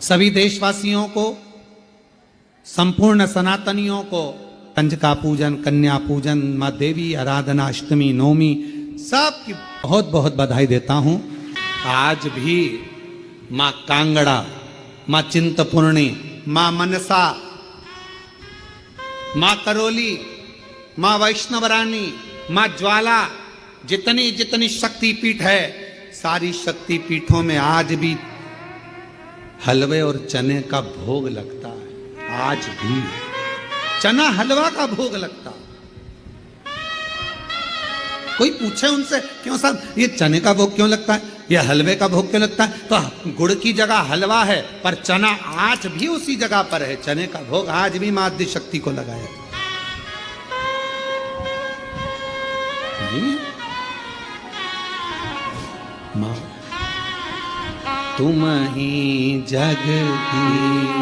सभी देशवासियों को, संपूर्ण सनातनियों को कंजका पूजन, कन्या पूजन, माँ देवी आराधना, अष्टमी, नवमी सबकी बहुत बहुत बधाई देता हूं। आज भी माँ कांगड़ा, माँ चिंतपूर्णी, माँ मनसा, माँ करोली, माँ वैष्णव रानी, माँ ज्वाला, जितनी जितनी शक्तिपीठ है, सारी शक्तिपीठों में आज भी हलवे और चने का भोग लगता है। आज भी चना हलवा का भोग लगता है। कोई पूछे उनसे, क्यों साहब ये चने का भोग क्यों लगता है, ये हलवे का भोग क्यों लगता है, तो गुड़ की जगह हलवा है, पर चना आज भी उसी जगह पर है। चने का भोग आज भी मां आदि शक्ति को लगाया नहीं। मां तुम ही जग की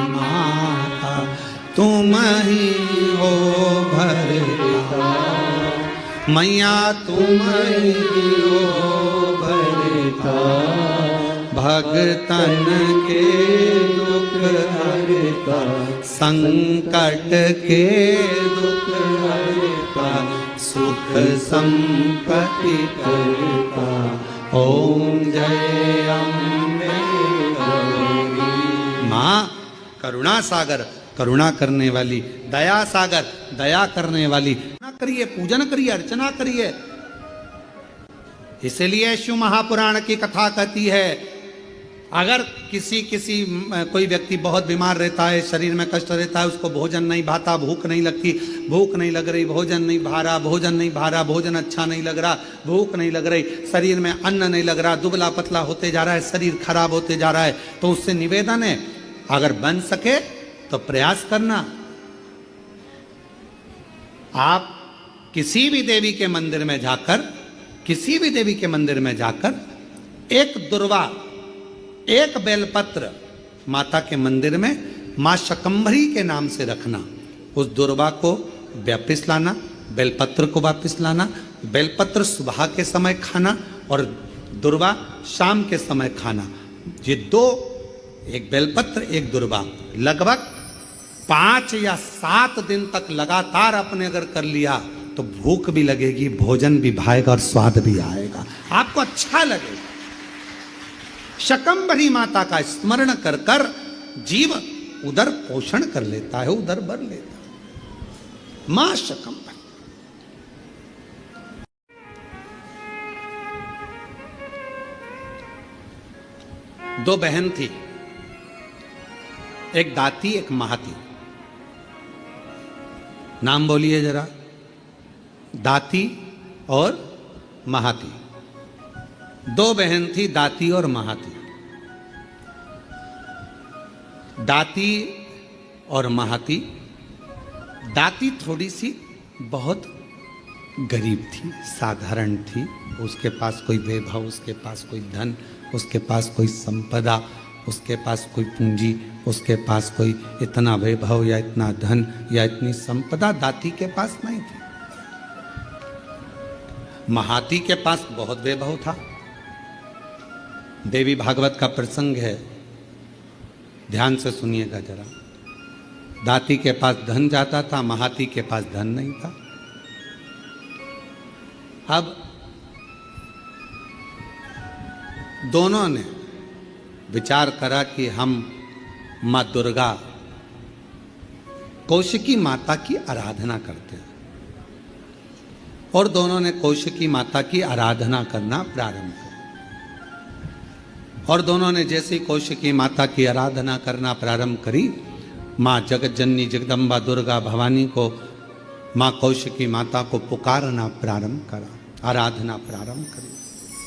माता, तुम ही हो भरता, मैया तुम ही हो भरता, भगतन के दुख हरता, संकट के दुख हरता, सुख संपत्ति करता। ओम जय अम्बे गौरी। माँ करुणा सागर, करुणा करने वाली, दया सागर, दया करने वाली। करिए, पूजन करिए, अर्चना करिए। इसलिए शिव महापुराण की कथा कहती है, अगर किसी कोई व्यक्ति बहुत बीमार रहता है, शरीर में कष्ट रहता है, उसको भोजन नहीं भाता, भूख नहीं लगती, भूख नहीं लग रही, भोजन नहीं भा रहा, भोजन नहीं भा रहा, भोजन अच्छा नहीं लग रहा, भूख नहीं लग रही, शरीर में अन्न नहीं लग रहा, दुबला पतला होते जा रहा है, शरीर खराब होते जा रहा है, तो उससे निवेदन है, अगर बन सके तो प्रयास करना। आप किसी भी देवी के मंदिर में जाकर, किसी भी देवी के मंदिर में जाकर एक दुर्वा, एक बेलपत्र माता के मंदिर में मां शकंभरी के नाम से रखना। उस दुर्वा को वापिस लाना, बेलपत्र को वापिस लाना। बेलपत्र सुबह के समय खाना और दुर्वा शाम के समय खाना। ये दो, एक बेलपत्र एक दुर्वा, लगभग 5 या 7 दिन तक लगातार आपने अगर कर लिया तो भूख भी लगेगी, भोजन भी भाएगा और स्वाद भी आएगा, आपको अच्छा लगेगा। शकंभरी माता का स्मरण कर कर जीव उधर पोषण कर लेता है, उधर भर लेता है। मां शकंभरी। दो बहन थी, एक दाती एक महाती। नाम बोलिए जरा, दाती और महाती। दो बहन थी, दाती और महाती। दाती और महाती। दाती थोड़ी सी बहुत गरीब थी, साधारण थी, उसके पास कोई वैभव, उसके पास कोई धन, उसके पास कोई संपदा, उसके पास कोई पूंजी, उसके पास कोई इतना वैभव या इतना धन या इतनी संपदा दाती के पास नहीं थी। महाती के पास बहुत वैभव था। देवी भागवत का प्रसंग है, ध्यान से सुनिएगा जरा। दाती के पास धन जाता था, महाती के पास धन नहीं था। अब दोनों ने विचार करा कि हम माँ दुर्गा, कौशिकी माता की आराधना करते हैं, और दोनों ने कौशिकी माता की आराधना करना प्रारंभ किया। और दोनों ने जैसे कौशिकी माता की आराधना करना प्रारंभ करी, माँ जगत जननी जगदम्बा दुर्गा भवानी को, माँ कौशिकी माता को पुकारना प्रारंभ करा, आराधना प्रारंभ करी,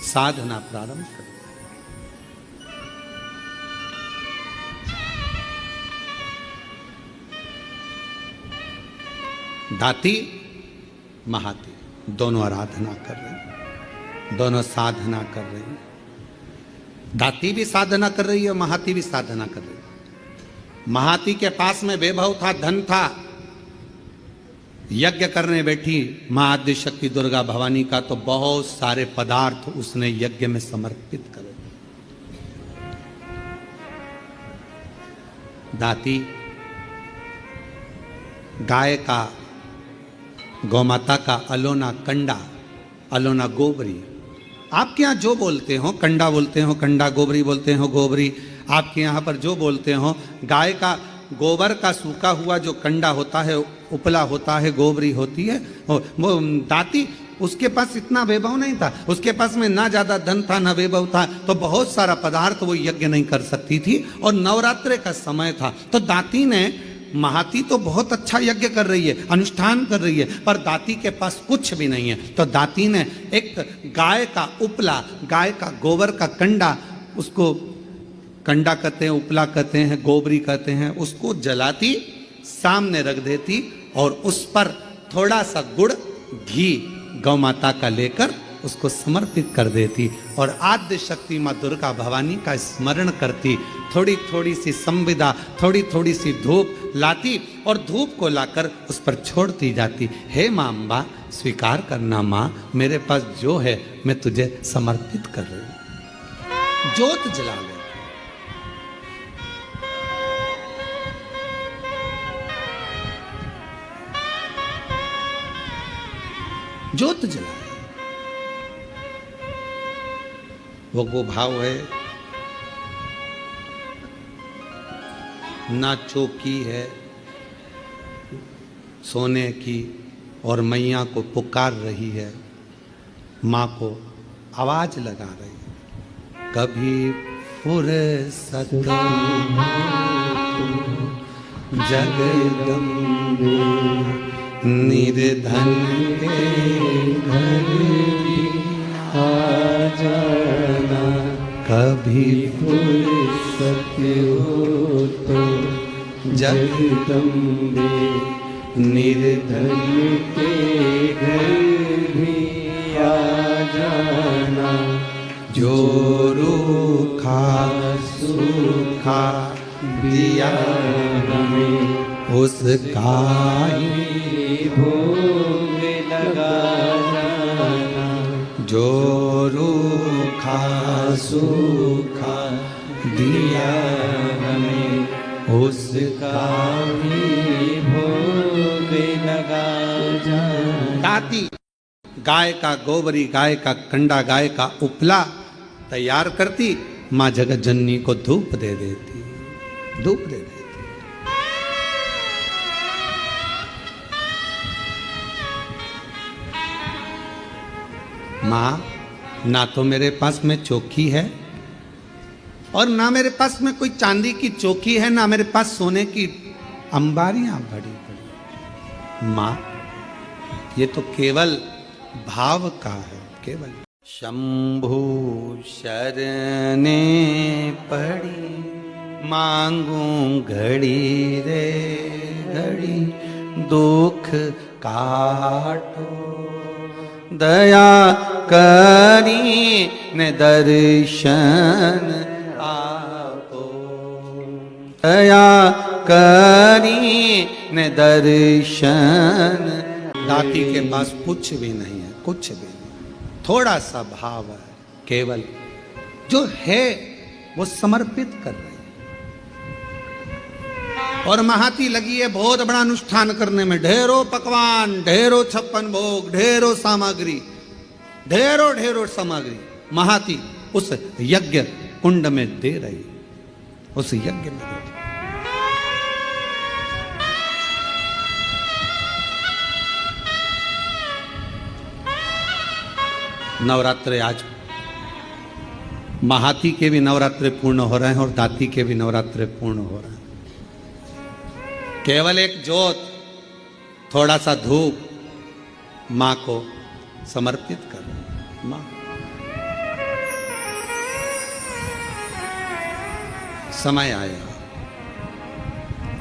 साधना प्रारंभ करी। दाती महाती दोनों आराधना कर रहे, दोनों साधना कर रही। दाती भी साधना कर रही है, महाती भी साधना कर रही है। महाती के पास में वैभव था, धन था, यज्ञ करने बैठी मां आद्य शक्ति दुर्गा भवानी का, तो बहुत सारे पदार्थ उसने यज्ञ में समर्पित करे। दाती गाय का, गौमाता का अलोना कंडा, अलोना गोबरी, आपके यहाँ जो बोलते हो, कंडा बोलते हो कंडा, गोबरी बोलते हो गोबरी, आपके यहाँ पर जो बोलते हो, गाय का गोबर का सूखा हुआ जो कंडा होता है, उपला होता है, गोबरी होती है, वो दाती, उसके पास इतना वैभव नहीं था, उसके पास में ना ज्यादा धन था ना वैभव था, तो बहुत सारा पदार्थ वो यज्ञ नहीं कर सकती थी, और नवरात्रे का समय था, तो दाती ने, महाती तो बहुत अच्छा यज्ञ कर रही है, अनुष्ठान कर रही है, पर दाती के पास कुछ भी नहीं है, तो दाती ने एक गाय का उपला, गाय का गोबर का कंडा, उसको कंडा कहते हैं, उपला कहते हैं, गोबरी कहते हैं, उसको जलाती, सामने रख देती, और उस पर थोड़ा सा गुड़ घी गौ माता का लेकर उसको समर्पित कर देती, और आद्य शक्ति माँ दुर्गा भवानी का स्मरण करती, थोड़ी थोड़ी सी संविदा, थोड़ी थोड़ी सी धूप लाती, और धूप को लाकर उस पर छोड़ती जाती, हे माँ अम्बा स्वीकार करना माँ, मेरे पास जो है मैं तुझे समर्पित कर रही हूँ। ज्योत जला ले, ज्योत जला, वो गोभाव है, ना चौकी है सोने की, और मैया को पुकार रही है, माँ को आवाज लगा रही है, कभी फुर्सत जगदम्बे निर्धन के घर भी आ जाना, कभी फुर्सत हो तो जगदम्बे निर्धन के घर भी आ जाना, जो रूखा सूखा दिया हमें उसका ही भोग लगा जाना, जो रूखा सूखा दिया हमें उसका ही भोग लगा जाना। दाती गाय का गोबरी, गाय का कंडा, गाय का उपला तैयार करती, माँ जगत जननी को धूप दे देती, धूप दे देती। माँ ना तो मेरे पास में चौकी है, और ना मेरे पास में कोई चांदी की चौकी है, ना मेरे पास सोने की अंबारियां बड़ी बड़ी। माँ ये तो केवल भाव का है, केवल। शंभु शरणे पड़ी मांगू घड़ी रे घड़ी, दुख काटो दया करी ने दर्शन आपो, दया करी ने दर्शन। दाती के पास कुछ भी नहीं है, कुछ भी नहीं, थोड़ा सा भाव है, केवल जो है वो समर्पित कर रहे हैं। और महाती लगी है बहुत बड़ा अनुष्ठान करने में, ढेरों पकवान, ढेरों 56 भोग, ढेरों सामग्री, ढेरों ढेरों सामग्री महाती उस यज्ञ कुंड में दे रही, उस यज्ञ में दे रही। नवरात्रे आज महाती के भी नवरात्रे पूर्ण हो रहे हैं और दाती के भी नवरात्रे पूर्ण हो रहे हैं। केवल एक ज्योत, थोड़ा सा धूप मां को समर्पित कर रहे हैं। मां समय आया,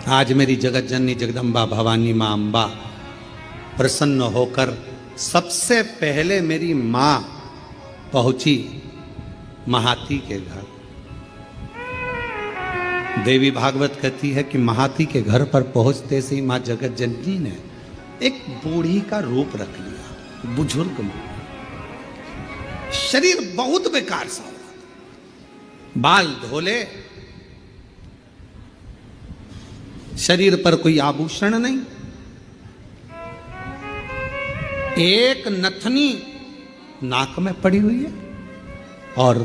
आज मेरी जगत जननी जगदम्बा भवानी मां अम्बा प्रसन्न होकर सबसे पहले मेरी मां पहुंची महाती के घर। देवी भागवत कहती है कि महाती के घर पर पहुंचते से ही मां जगत जननी ने एक बूढ़ी का रूप रख लिया, बुजुर्ग मां, शरीर बहुत बेकार सा हो रहा था, बाल धोले, शरीर पर कोई आभूषण नहीं, एक नथनी नाक में पड़ी हुई है और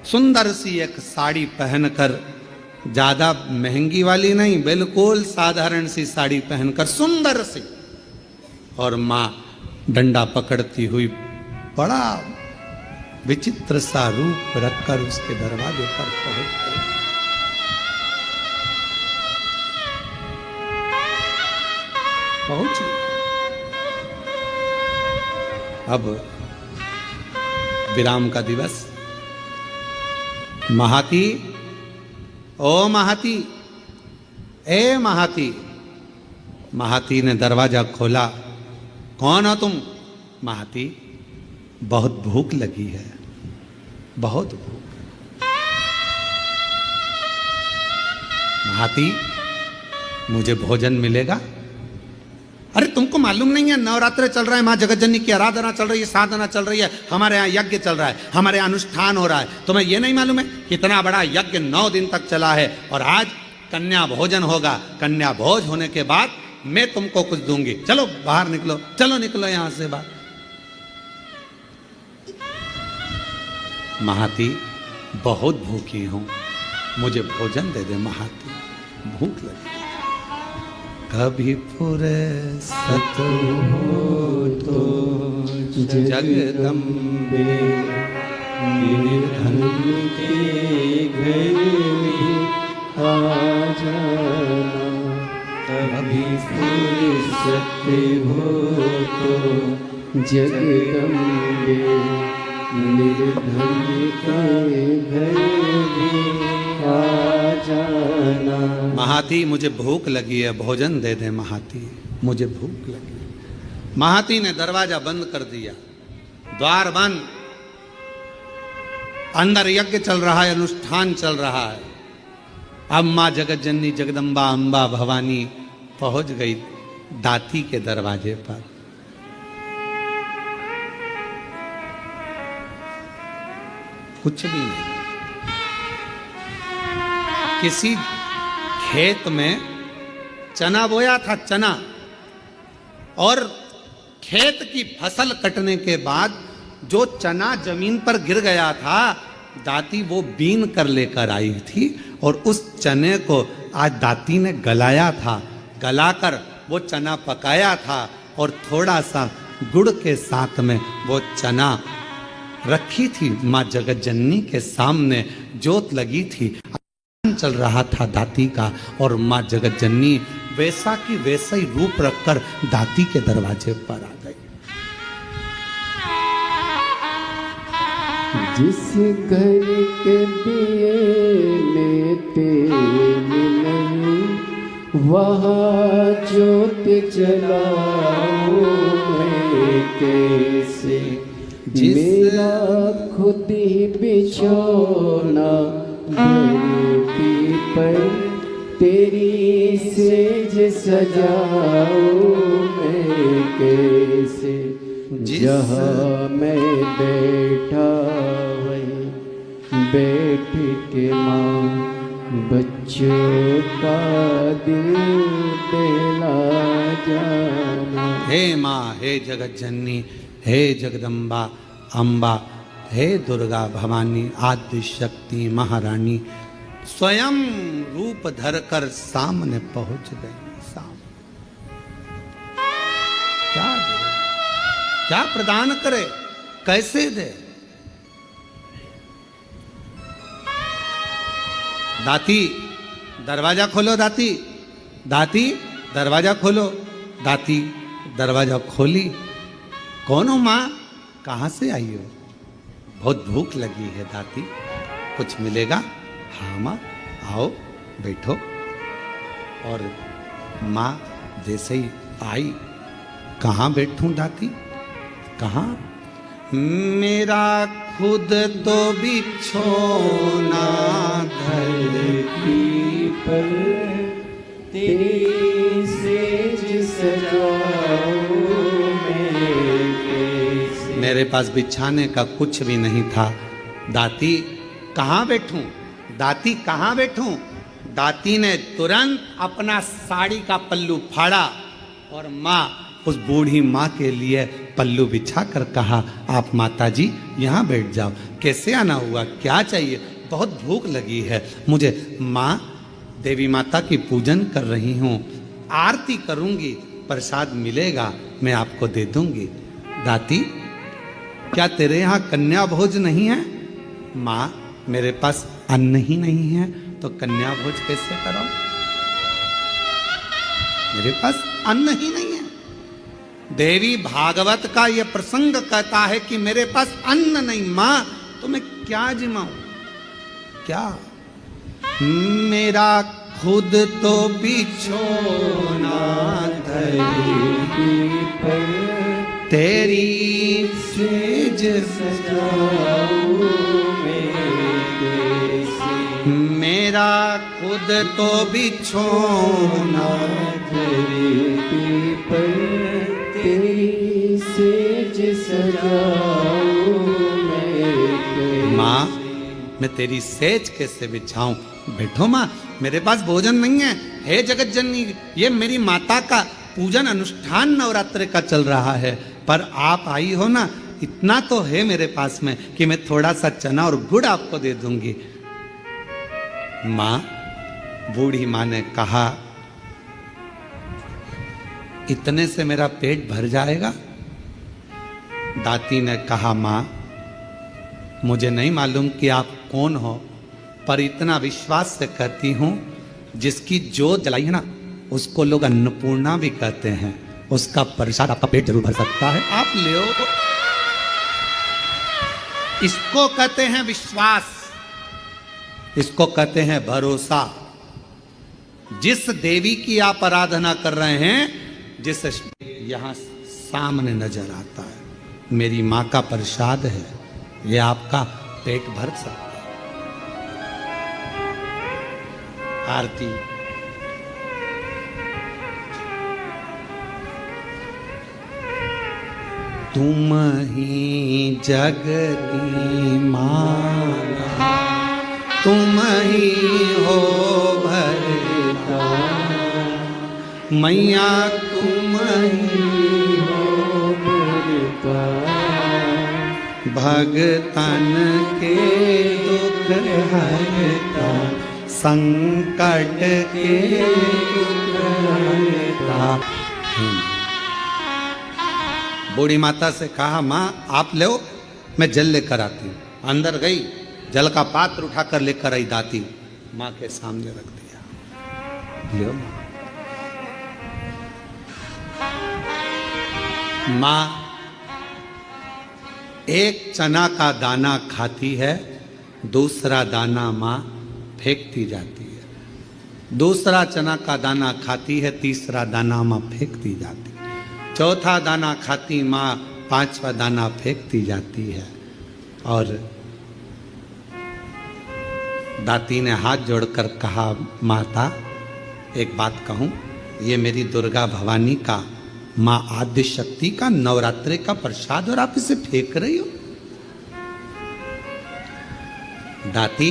सुंदर सी एक साड़ी पहनकर, ज्यादा महंगी वाली नहीं, बिल्कुल साधारण सी साड़ी पहनकर सुंदर सी, और मां डंडा पकड़ती हुई बड़ा विचित्र सा रूप रखकर उसके दरवाजे पर पहुंच गई। पहुंच गई। अब विराम का दिवस। महाती, ओ महाती, ए महाती। महाती ने दरवाजा खोला। कौन हो तुम? महाती, बहुत भूख लगी है, बहुत भूख। महाती, मुझे भोजन मिलेगा? अरे तुमको मालूम नहीं है, नवरात्र चल रहा है, मां जगतजननी की आराधना चल रही है, साधना चल रही है, हमारे यहाँ यज्ञ चल रहा है, हमारे यहाँ अनुष्ठान हो रहा है। तुम्हें यह नहीं मालूम है कितना बड़ा यज्ञ 9 दिन तक चला है, और आज कन्या भोजन होगा। कन्या भोज होने के बाद मैं तुमको कुछ दूंगी। चलो बाहर निकलो, चलो निकलो यहां से बाहर। महाती, बहुत भूखी हूं, मुझे भोजन दे दे महाती, भूख लगी। कभी फुर्सत हो तो जगदम्बे निर्धन के घर में आ जाना। कभी फुर्सत हो तो जगदम्बे निर्धन के घर में आ जाना। महाती, मुझे भूख लगी है, भोजन दे दे महाती, मुझे भूख लगी। महाती ने दरवाजा बंद कर दिया, द्वार बंद। अंदर यज्ञ चल रहा है, अनुष्ठान चल रहा है। अब मां जगतजननी जगदम्बा अंबा भवानी पहुंच गई दाती के दरवाजे पर। कुछ भी नहीं। किसी खेत में चना बोया था, चना, और खेत की फसल कटने के बाद जो चना जमीन पर गिर गया था, दाती वो बीन कर लेकर आई थी, और उस चने को आज दाती ने गलाया था। गलाकर वो चना पकाया था, और थोड़ा सा गुड़ के साथ में वो चना रखी थी मां जगतजननी के सामने। जोत लगी थी, चल रहा था दाती का, और मां जगतजननी वैसा की वैसा ही रूप रखकर दाती के दरवाजे पर आ गई। जिस घर के दिए में तेल नहीं, वहाँ ज्योत जलाऊं मैं कैसे। मेरा खुद ही बिछौना धरती पर, तेरी सेज सजाऊं मैं कैसे। जहाँ मैं बैठा वहीं बैठ के माँ बच्चों का दिल दिला जाना। हे माँ, हे जगतजननी, हे जगदम्बा अम्बा, हे दुर्गा भवानी, आदि शक्ति महारानी, स्वयं रूप धरकर सामने पहुंच गई। क्या दे, क्या प्रदान करे, कैसे दे? दाती, दरवाजा खोलो दाती, दाती दरवाजा खोलो। दाती दरवाजा खोली। कौन हो माँ, कहाँ से आई हो? बहुत भूख लगी है दाती, कुछ मिलेगा? हाँ माँ, आओ बैठो। और माँ जैसे ही आई, कहाँ बैठूं दाती, कहाँ? मेरा खुद तो बिछोना धरती पर, तेरी सेज सजाऊं मैं कैसे। मेरे पास बिछाने का कुछ भी नहीं था। दाती कहाँ बैठूं, दाती कहाँ बैठूं? दाती ने तुरंत अपना साड़ी का पल्लू फाड़ा और माँ उस बूढ़ी माँ के लिए पल्लू बिछा कर कहा, आप माता जी यहाँ बैठ जाओ। कैसे आना हुआ, क्या चाहिए? बहुत भूख लगी है मुझे। माँ, देवी माता की पूजन कर रही हूँ, आरती करूँगी, प्रसाद मिलेगा मैं आपको दे दूंगी। दाती, क्या तेरे यहाँ कन्या भोज नहीं है? माँ, मेरे पास अन्न ही नहीं है तो कन्या भोज कैसे करो? मेरे पास अन्न ही नहीं है। देवी भागवत का यह प्रसंग कहता है कि मेरे पास अन्न नहीं। माँ, तो मैं क्या जिमाऊं? क्या? मेरा खुद तो बिछोना धरती पर, तेरी सेज सजाऊं मेरा खुद तो बिछोना धरती पर, तेरी सेज सजाऊं माँ, मैं तेरी सेज कैसे बिछाऊं? बैठो माँ, मेरे पास भोजन नहीं है। हे जगत जननी, ये मेरी माता का पूजन अनुष्ठान नवरात्र का चल रहा है, पर आप आई हो ना, इतना तो है मेरे पास में कि मैं थोड़ा सा चना और गुड़ आपको दे दूंगी। माँ, बूढ़ी माँ ने कहा, इतने से मेरा पेट भर जाएगा? दाती ने कहा, माँ, मुझे नहीं मालूम कि आप कौन हो, पर इतना विश्वास से कहती हूं, जिसकी जोत जलाई है ना, उसको लोग अन्नपूर्णा भी कहते हैं। उसका प्रसाद आपका पेट जरूर भर सकता है, आप ले। इसको कहते हैं विश्वास, इसको कहते हैं भरोसा। जिस देवी की आप आराधना कर रहे हैं, जिस यहां सामने नजर आता है, मेरी मां का प्रसाद है, ये आपका पेट भर सकता है। आरती। तुम ही जग की माला, तुम ही हो भरता, मैया तुम ही हो भरता, भगतन के दुख हरता, संकट के दुख हरता। बूढ़ी माता से कहा, माँ आप ले, मैं जल लेकर आती हूँ। अंदर गई, जल का पात्र उठाकर लेकर आई। दाती माँ के सामने रख दिया। लो माँ, एक चना का दाना खाती है, दूसरा दाना माँ फेंकती जाती है। दूसरा चना का दाना खाती है, तीसरा दाना माँ फेंकती जाती है। चौथा दाना खाती माँ, पांचवा दाना फेंकती जाती है। और दाती ने हाथ जोड़कर कहा, माता एक बात कहूँ, ये मेरी दुर्गा भवानी का, माँ आद्य शक्ति का नवरात्रि का प्रसाद और आप इसे फेंक रही हो? दाती,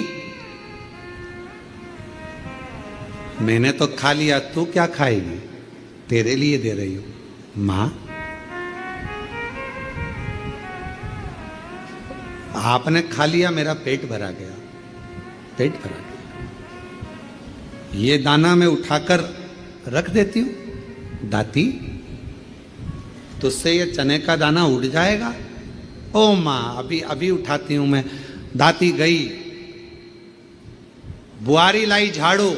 मैंने तो खा लिया, तू क्या खाएगी? तेरे लिए दे रही हूं। मां, आपने खा लिया, मेरा पेट भरा गया, पेट भरा गया। ये दाना मैं उठाकर रख देती हूं। दाती, तुझसे ये चने का दाना उड़ जाएगा। ओ माँ, अभी अभी उठाती हूं मैं। दाती गई, बुआरी लाई झाड़ू,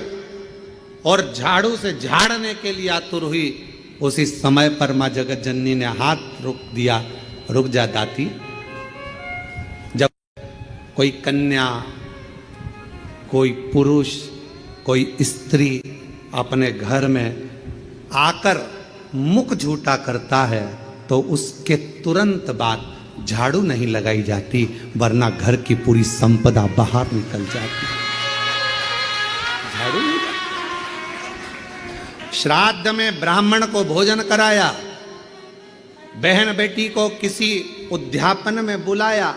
और झाड़ू से झाड़ने के लिए आतुर हुई। उसी समय पर माँ जगत जननी ने हाथ रोक दिया। रुक जा दाती, जब कोई कन्या, कोई पुरुष, कोई स्त्री अपने घर में आकर मुख झूठा करता है तो उसके तुरंत बाद झाड़ू नहीं लगाई जाती, वरना घर की पूरी संपदा बाहर निकल जाती। झाड़ू नहीं। श्राद्ध में ब्राह्मण को भोजन कराया, बहन बेटी को किसी उद्यापन में बुलाया,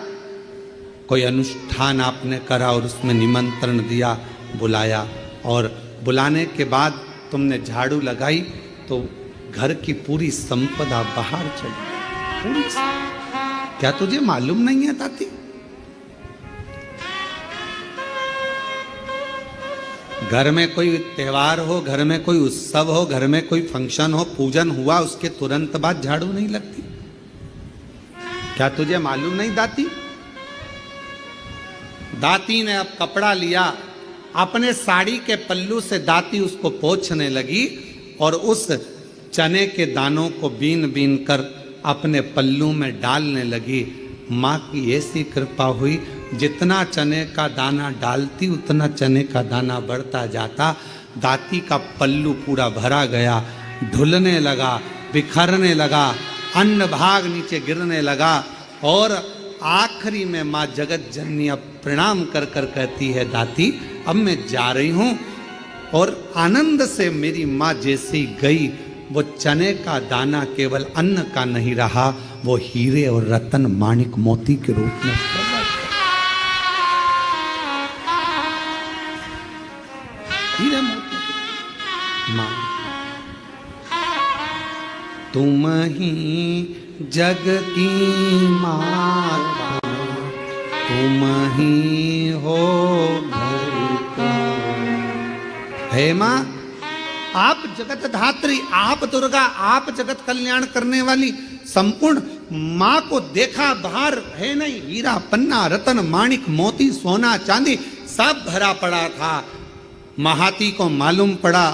कोई अनुष्ठान आपने करा और उसमें निमंत्रण दिया, बुलाया, और बुलाने के बाद तुमने झाड़ू लगाई तो घर की पूरी संपदा बाहर चली पूरी। क्या तुझे मालूम नहीं है ताती? घर में कोई त्योहार हो, घर में कोई उत्सव हो, घर में कोई फंक्शन हो, पूजन हुआ, उसके तुरंत बाद झाड़ू नहीं लगती। क्या तुझे मालूम नहीं दाती? दाती ने अब कपड़ा लिया, अपने साड़ी के पल्लू से दाती उसको पोंछने लगी और उस चने के दानों को बीन बीन कर अपने पल्लू में डालने लगी। माँ की ऐसी कृपा हुई, जितना चने का दाना डालती उतना चने का दाना बढ़ता जाता। दाती का पल्लू पूरा भरा गया, ढुलने लगा, बिखरने लगा, अन्न भाग नीचे गिरने लगा और आखिरी में माँ जगत जननी अब प्रणाम कर कर कहती है, दाती अब मैं जा रही हूँ। और आनंद से मेरी माँ जैसी गई, वो चने का दाना केवल अन्न का नहीं रहा, वो हीरे और रतन माणिक मोती के रूप में प्रकट। हीरे मोती माँ, तुम ही जग की माता, तुम ही हो घर का। हे माँ, आप जगत धात्री, आप दुर्गा, आप जगत कल्याण करने वाली संपूर्ण माँ को देखा, बाहर है नहीं, हीरा पन्ना रतन माणिक मोती सोना चांदी सब भरा पड़ा था। महाती को मालूम पड़ा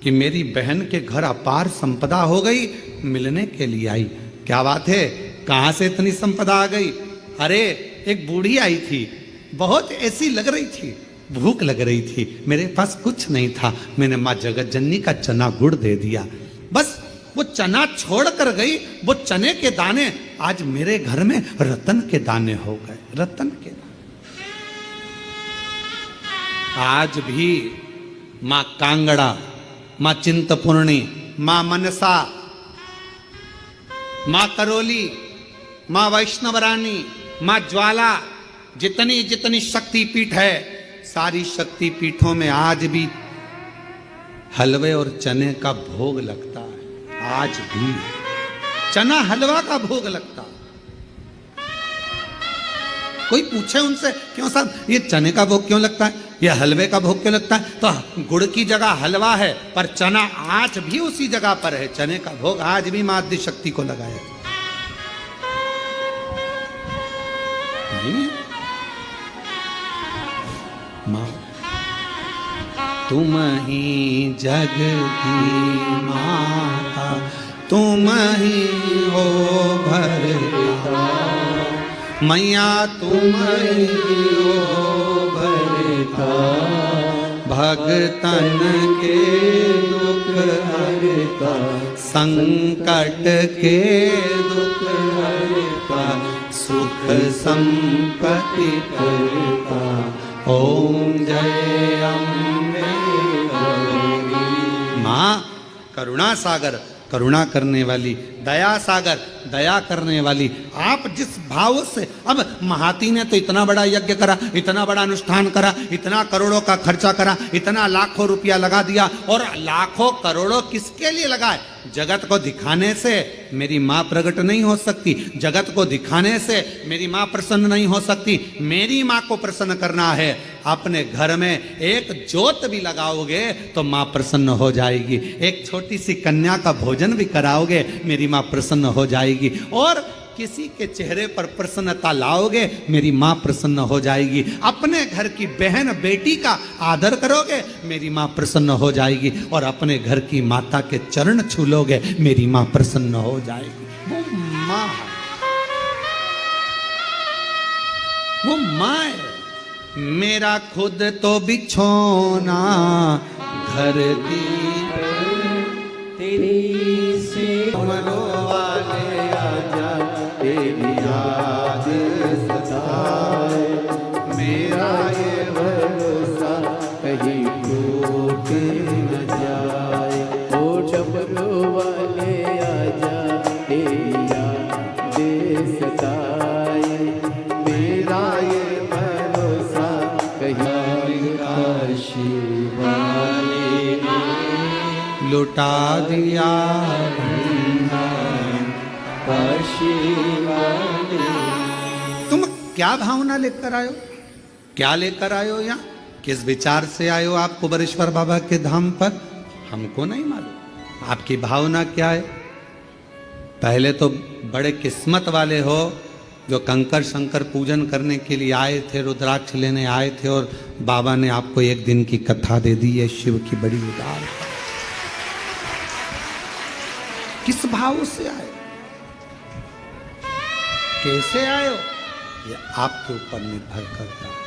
कि मेरी बहन के घर अपार संपदा हो गई, मिलने के लिए आई। क्या बात है, कहां से इतनी संपदा आ गई? अरे एक बूढ़ी आई थी, बहुत ऐसी लग रही थी, भूख लग रही थी, मेरे पास कुछ नहीं था, मैंने माँ जगत जननी का चना गुड़ दे दिया। बस वो चना छोड़ कर गई, वो चने के दाने आज मेरे घर में रतन के दाने हो गए, रतन के दाने। आज भी माँ कांगड़ा, माँ चिंतपूर्णी, माँ मनसा, माँ करोली, माँ वैष्णव रानी, माँ ज्वाला, जितनी जितनी शक्तिपीठ है, सारी शक्तिपीठों में आज भी हलवे और चने का भोग लगता है। आज भी चना हलवा का भोग लगता है। कोई पूछे उनसे, क्यों साहब ये चने का भोग क्यों लगता है, ये हलवे का भोग क्यों लगता है, तो गुड़ की जगह हलवा है, पर चना आज भी उसी जगह पर है। चने का भोग आज भी मां आदि शक्ति को लगाया नहीं। मां, तुम ही जग की माता, तुम ही हो भरता, मैया तुम ही हो भरता, भगतन के दुख हरता, संकट के दुख हरता, सुख संपत्ति करता। ओम जय अम्बे गौरी। माँ करुणा सागर, करुणा करने वाली, दया सागर, दया करने वाली। आप जिस भाव से, अब महाती ने तो इतना बड़ा यज्ञ करा, इतना बड़ा अनुष्ठान करा, इतना करोड़ों का खर्चा करा, इतना लाखों रुपया लगा दिया, और लाखों करोड़ों किसके लिए लगाए? जगत को दिखाने से मेरी माँ प्रकट नहीं हो सकती, जगत को दिखाने से मेरी माँ प्रसन्न नहीं हो सकती। मेरी माँ को प्रसन्न करना है, अपने घर में एक ज्योत भी लगाओगे तो माँ प्रसन्न हो जाएगी, एक छोटी सी कन्या का भोजन भी कराओगे मेरी माँ प्रसन्न हो जाएगी, और किसी के चेहरे पर प्रसन्नता लाओगे मेरी माँ प्रसन्न हो जाएगी। अपने घर की बहन बेटी का आदर करोगे मेरी माँ प्रसन्न हो जाएगी, और अपने घर की माता के चरण छू लोगे मेरी माँ प्रसन्न हो जाएगी। वो माँ, वो माँ है। मेरा खुद तो बिछोना धरती तेरी से वाले आजा, तेरी याद सताए, मेरा ये भरोसा कहीं टूट न जाए। ओ चपलो वाले आजा, तेरी याद सताए, मेरा ये भरोसा कहीं काशी वाले ने लुटा दिया काशी वाले। तुम क्या भावना लेकर आयो, क्या लेकर आयो यहाँ, किस विचार से आयो आप कुबेरेश्वर बाबा के धाम पर, हमको नहीं मालूम। आपकी भावना क्या है? पहले तो बड़े किस्मत वाले हो जो कंकर शंकर पूजन करने के लिए आए थे, रुद्राक्ष लेने आए थे, और बाबा ने आपको एक दिन की कथा दे दी है। शिव की बड़ी उदार। किस भाव से आए, कैसे आयो, ये आपके ऊपर निर्भर करता है।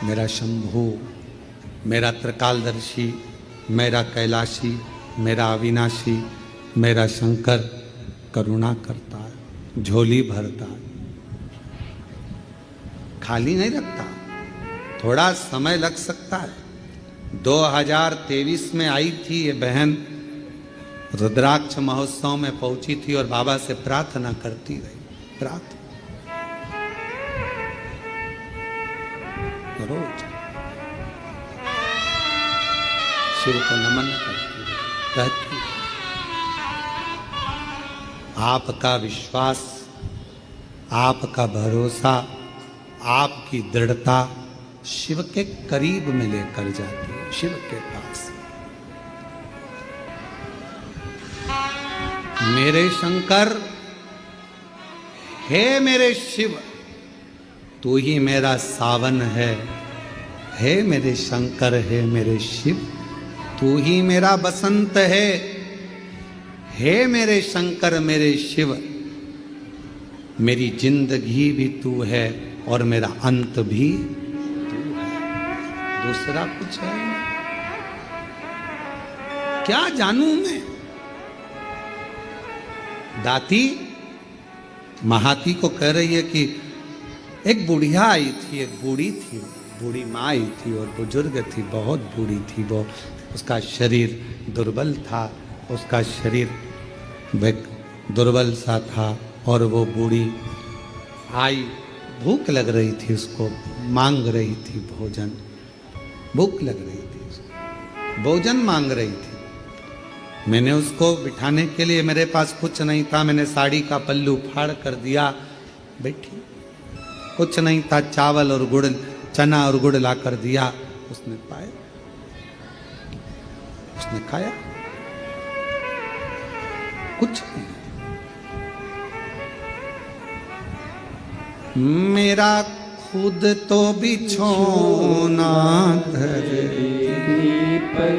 मेरा शंभु, मेरा त्रिकालदर्शी, मेरा कैलाशी, मेरा अविनाशी, मेरा शंकर करुणा करता है, झोली भरता है, खाली नहीं रखता। थोड़ा समय लग सकता है। 2023 में आई थी ये बहन, रुद्राक्ष महोत्सव में पहुंची थी और बाबा से प्रार्थना करती रही, प्रार्थना रोज शिव को नमन करती रहती। आपका विश्वास, आपका भरोसा, आपकी दृढ़ता शिव के करीब में लेकर जाती है, शिव के पास। मेरे शंकर, हे मेरे शिव, तू ही मेरा सावन है। हे मेरे शंकर, हे मेरे शिव, तू ही मेरा बसंत है। हे मेरे शंकर, मेरे शिव, मेरी जिंदगी भी तू है और मेरा अंत भी तू है, दूसरा कुछ है नहीं। क्या जानूं मैं? दाती महाती को कह रही है कि एक बुढ़िया आई थी, एक बूढ़ी थी, बूढ़ी माँ आई थी और बुजुर्ग थी, बहुत बूढ़ी थी वो, उसका शरीर दुर्बल था, उसका शरीर दुर्बल सा था, और वो बूढ़ी आई, भूख लग रही थी उसको, मांग रही थी भोजन, भूख लग रही थी उसको, भोजन मांग रही थी। मैंने उसको बिठाने के लिए, मेरे पास कुछ नहीं था, मैंने साड़ी का पल्लू फाड़ कर दिया, बैठी, कुछ नहीं था, चावल और गुड़, चना और गुड़ ला कर दिया, उसने पाया, उसने खाया, कुछ नहीं। मेरा खुद तो बिछोना धरती पर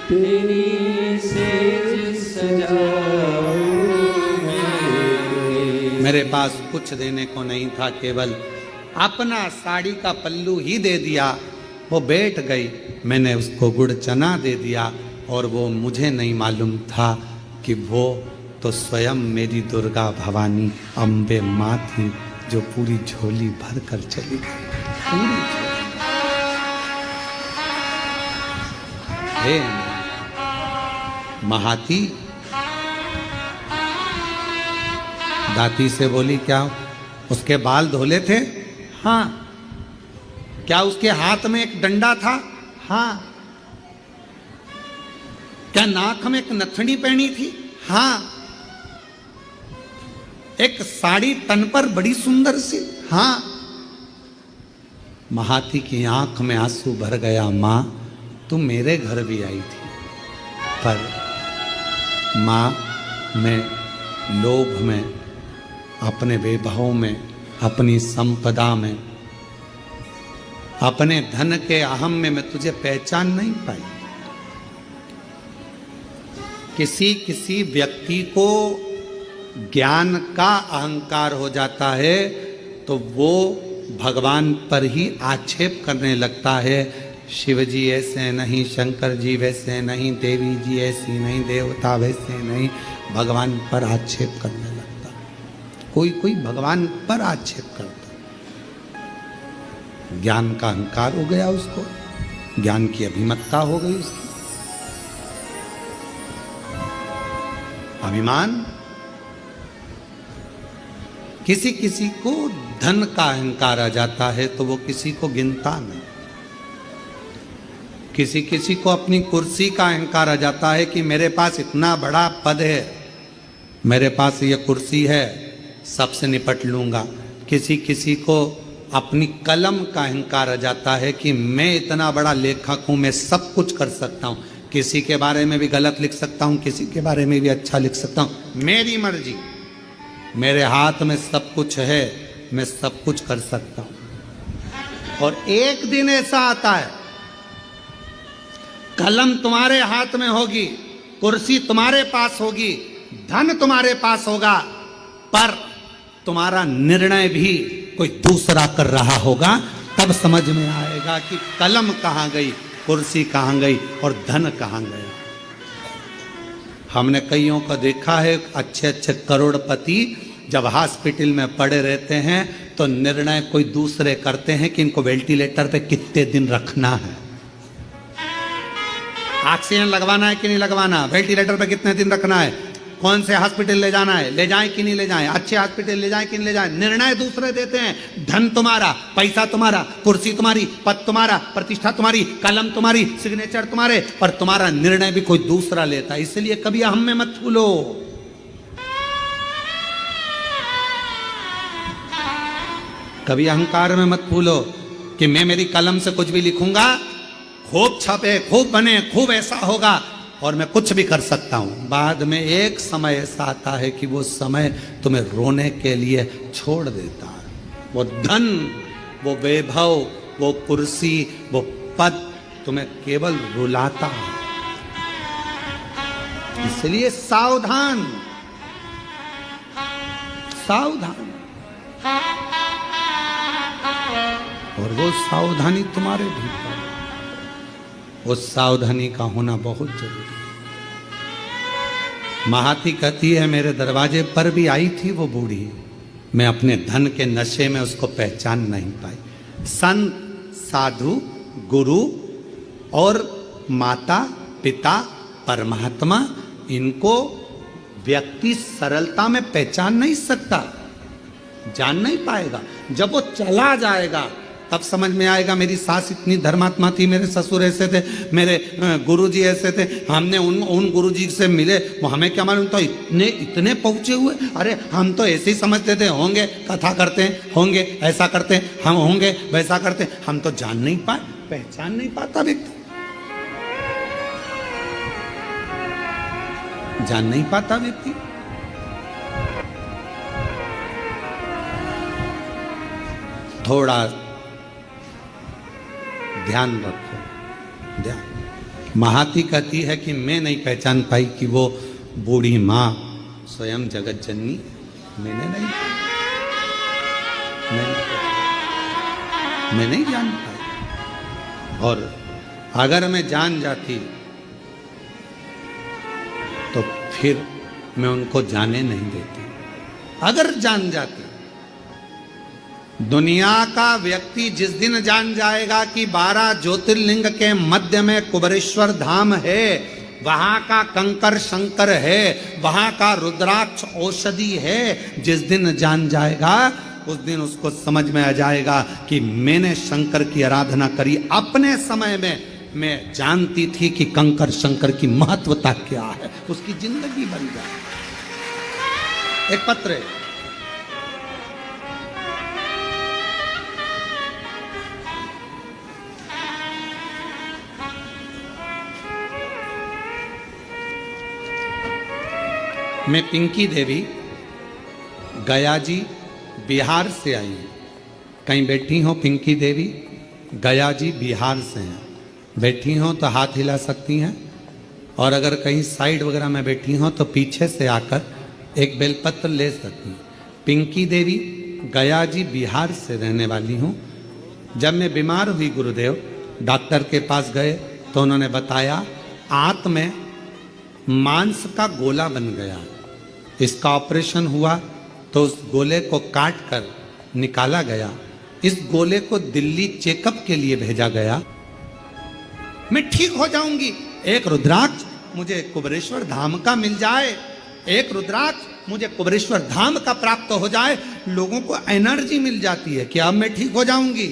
तेरी सेज सजाऊं मेरे पास कुछ देने को नहीं था, केवल अपना साड़ी का पल्लू ही दे दिया। वो बैठ गई, मैंने उसको गुड़ चना दे दिया, और वो मुझे नहीं मालूम था कि वो तो स्वयं मेरी दुर्गा भवानी अम्बे माँ थी, जो पूरी झोली भर कर चली गई, पूरी झोली। हे महाती दाती से बोली, क्या उसके बाल धोले थे? हाँ। क्या उसके हाथ में एक डंडा था? हाँ। क्या नाक में एक नथनी पहनी थी? हाँ। एक साड़ी तन पर बड़ी सुंदर सी? हाँ। महाती की आंख में आंसू भर गया, मां तुम मेरे घर भी आई थी, पर मां मैं लोभ में, अपने वैभव में, अपनी संपदा में, अपने धन के अहम में मैं तुझे पहचान नहीं पाई। किसी किसी व्यक्ति को ज्ञान का अहंकार हो जाता है तो वो भगवान पर ही आक्षेप करने लगता है। शिव जी ऐसे नहीं, शंकर जी वैसे नहीं, देवी जी ऐसी नहीं, देवता वैसे नहीं, भगवान पर आक्षेप करने लगता। कोई कोई भगवान पर आक्षेप करता। ज्ञान का अहंकार हो गया उसको, ज्ञान की अभिमत्ता हो गई उसकी, अभिमान। किसी किसी को धन का अहंकार आ जाता है तो वो किसी को गिनता नहीं। किसी किसी को अपनी कुर्सी का अहंकार आ जाता है कि मेरे पास इतना बड़ा पद है, मेरे पास ये कुर्सी है, सबसे निपट लूंगा। किसी किसी को अपनी कलम का अहंकार आ जाता है कि मैं इतना बड़ा लेखक हूं, मैं सब कुछ कर सकता हूं, किसी के बारे में भी गलत लिख सकता हूं, किसी के बारे में भी अच्छा लिख सकता हूं, मेरी मर्जी, मेरे हाथ में सब कुछ है, मैं सब कुछ कर सकता हूं। और एक दिन ऐसा आता है, कलम तुम्हारे हाथ में होगी, कुर्सी तुम्हारे पास होगी, धन तुम्हारे पास होगा, पर तुम्हारा निर्णय भी कोई दूसरा कर रहा होगा। तब समझ में आएगा कि कलम कहां गई, कुर्सी कहां गई और धन कहां गया। हमने कईयों को देखा है, अच्छे अच्छे करोड़पति जब हॉस्पिटल में पड़े रहते हैं तो निर्णय कोई दूसरे करते हैं कि इनको वेंटिलेटर पे कितने दिन रखना है, ऑक्सीजन लगवाना है कि नहीं लगवाना, वेंटिलेटर पे कितने दिन रखना है, कौन से हॉस्पिटल ले जाना है, ले जाएं कि नहीं ले जाएं, अच्छे हॉस्पिटल ले जाएं कि नहीं ले जाएं, निर्णय दूसरे देते हैं। धन तुम्हारा, पैसा तुम्हारा, कुर्सी तुम्हारी, पद तुम्हारा, प्रतिष्ठा तुम्हारी, कलम तुम्हारी, सिग्नेचर तुम्हारे, पर तुम्हारा निर्णय भी कोई दूसरा लेता है। इसलिए कभी हम में मत फूलो, कभी अहंकार में मत फूलो कि मैं मेरी कलम से कुछ भी लिखूंगा, खूब छपे, खूब बने, खूब ऐसा होगा और मैं कुछ भी कर सकता हूं। बाद में एक समय ऐसा आता है कि वो समय तुम्हें रोने के लिए छोड़ देता है। वो धन, वो वैभव, वो कुर्सी, वो पद तुम्हें केवल रुलाता है। इसलिए सावधान, सावधान। और वो सावधानी तुम्हारे भीतर, उस सावधानी का होना बहुत जरूरी है। महाती कहती है, मेरे दरवाजे पर भी आई थी वो बूढ़ी, मैं अपने धन के नशे में उसको पहचान नहीं पाई। संत, साधु, गुरु और माता पिता परमात्मा, इनको व्यक्ति सरलता में पहचान नहीं सकता, जान नहीं पाएगा। जब वो चला जाएगा तब समझ में आएगा, मेरी सास इतनी धर्मात्मा थी, मेरे ससुर ऐसे थे, मेरे गुरुजी ऐसे थे, हमने उन गुरुजी से मिले, वो हमें क्या मालूम था इतने पहुंचे हुए। अरे हम तो ऐसे ही समझते थे, होंगे कथा करते हैं, होंगे ऐसा करते हैं, हम होंगे वैसा करते हैं। हम तो जान नहीं पाए, पहचान नहीं पाता व्यक्ति, जान नहीं पाता व्यक्ति। थोड़ा ध्यान रखो, ध्यान। महाती कहती है कि मैं नहीं पहचान पाई कि वो बूढ़ी माँ स्वयं जगत जननी, मैं नहीं जान पाई। और अगर मैं जान जाती तो फिर मैं उनको जाने नहीं देती। अगर जान जाती, दुनिया का व्यक्ति जिस दिन जान जाएगा कि 12 ज्योतिर्लिंग के मध्य में कुबेरेश्वर धाम है, वहां का कंकर शंकर है, वहां का रुद्राक्ष औषधि है, जिस दिन जान जाएगा उस दिन उसको समझ में आ जाएगा कि मैंने शंकर की आराधना करी। अपने समय में मैं जानती थी कि कंकर शंकर की महत्वता क्या है, उसकी जिंदगी बन जाए। एक पत्र है, मैं पिंकी देवी गया जी बिहार से आई हूँ। कहीं बैठी हो पिंकी देवी? गया जी बिहार से हैं। बैठी हो तो हाथ हिला सकती हैं, और अगर कहीं साइड वगैरह में बैठी हो तो पीछे से आकर एक बेलपत्र ले सकती हैं। पिंकी देवी गया जी बिहार से रहने वाली हूँ। जब मैं बीमार हुई गुरुदेव, डॉक्टर के पास गए तो उन्होंने बताया आंत में मांस का गोला बन गया। इसका ऑपरेशन हुआ तो उस गोले को काट कर निकाला गया। इस गोले को दिल्ली चेकअप के लिए भेजा गया। मैं ठीक हो जाऊंगी, एक रुद्राक्ष मुझे कुबेरेश्वर धाम का मिल जाए, एक रुद्राक्ष मुझे कुबेरेश्वर धाम का प्राप्त हो जाए, लोगों को एनर्जी मिल जाती है कि अब मैं ठीक हो जाऊंगी।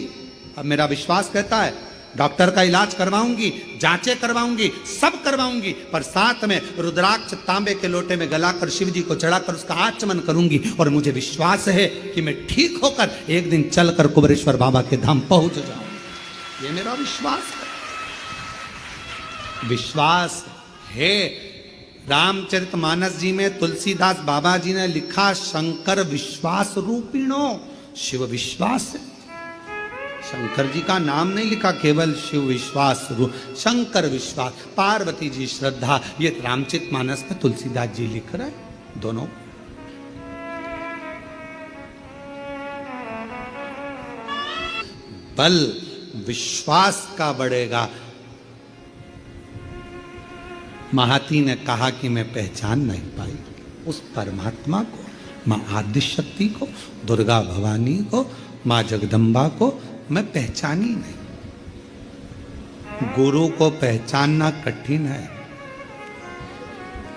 अब मेरा विश्वास कहता है डॉक्टर का इलाज करवाऊंगी, जांचें करवाऊंगी, सब करवाऊंगी, पर साथ में रुद्राक्ष तांबे के लोटे में गलाकर शिव जी को चढ़ाकर उसका आचमन करूंगी। और मुझे विश्वास है कि मैं ठीक होकर एक दिन चलकर कुबेरेश्वर बाबा के धाम पहुंच जाऊं। ये मेरा विश्वास है। विश्वास है। रामचरितमानस जी में तुलसीदास बाबा जी ने लिखा, शंकर विश्वास रूपिणो, शिव विश्वास है। शंकर जी का नाम नहीं लिखा, केवल शिव विश्वास, शंकर विश्वास, पार्वती जी श्रद्धा, ये रामचरितमानस में तुलसीदास जी लिख रहे हैं दोनों। बल विश्वास का बढ़ेगा। महाती ने कहा कि मैं पहचान नहीं पाई उस परमात्मा को, मां आदि शक्ति को, दुर्गा भवानी को, मां जगदम्बा को मैं पहचानी नहीं। गुरु को पहचानना कठिन है।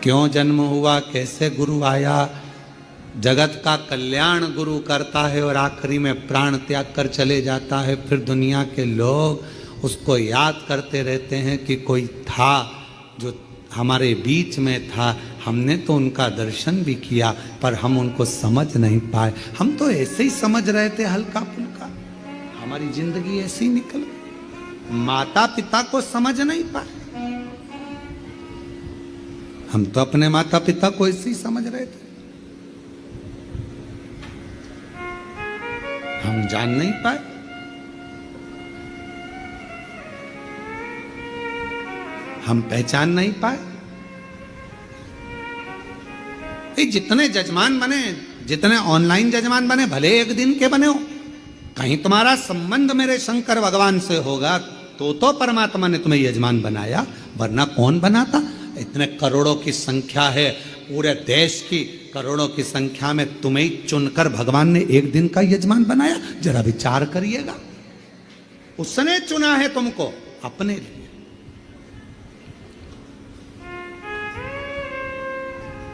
क्यों जन्म हुआ, कैसे गुरु आया, जगत का कल्याण गुरु करता है और आखिरी में प्राण त्याग कर चले जाता है। फिर दुनिया के लोग उसको याद करते रहते हैं कि कोई था जो हमारे बीच में था, हमने तो उनका दर्शन भी किया पर हम उनको समझ नहीं पाए। हम तो ऐसे ही समझ रहे थे हल्का फुल्का, हमारी जिंदगी ऐसी निकल गई। माता पिता को समझ नहीं पाए। हम तो अपने माता पिता को ऐसे ही समझ रहे थे, हम जान नहीं पाए। हम पहचान नहीं पाए। जितने जजमान बने, जितने ऑनलाइन जजमान बने, भले एक दिन के बने हो, कहीं तुम्हारा संबंध मेरे शंकर भगवान से होगा तो परमात्मा ने तुम्हें यजमान बनाया, वरना कौन बनाता। इतने करोड़ों की संख्या है, पूरे देश की करोड़ों की संख्या में तुम्हें ही चुनकर भगवान ने एक दिन का यजमान बनाया। जरा विचार करिएगा, उसने चुना है तुमको अपने लिए।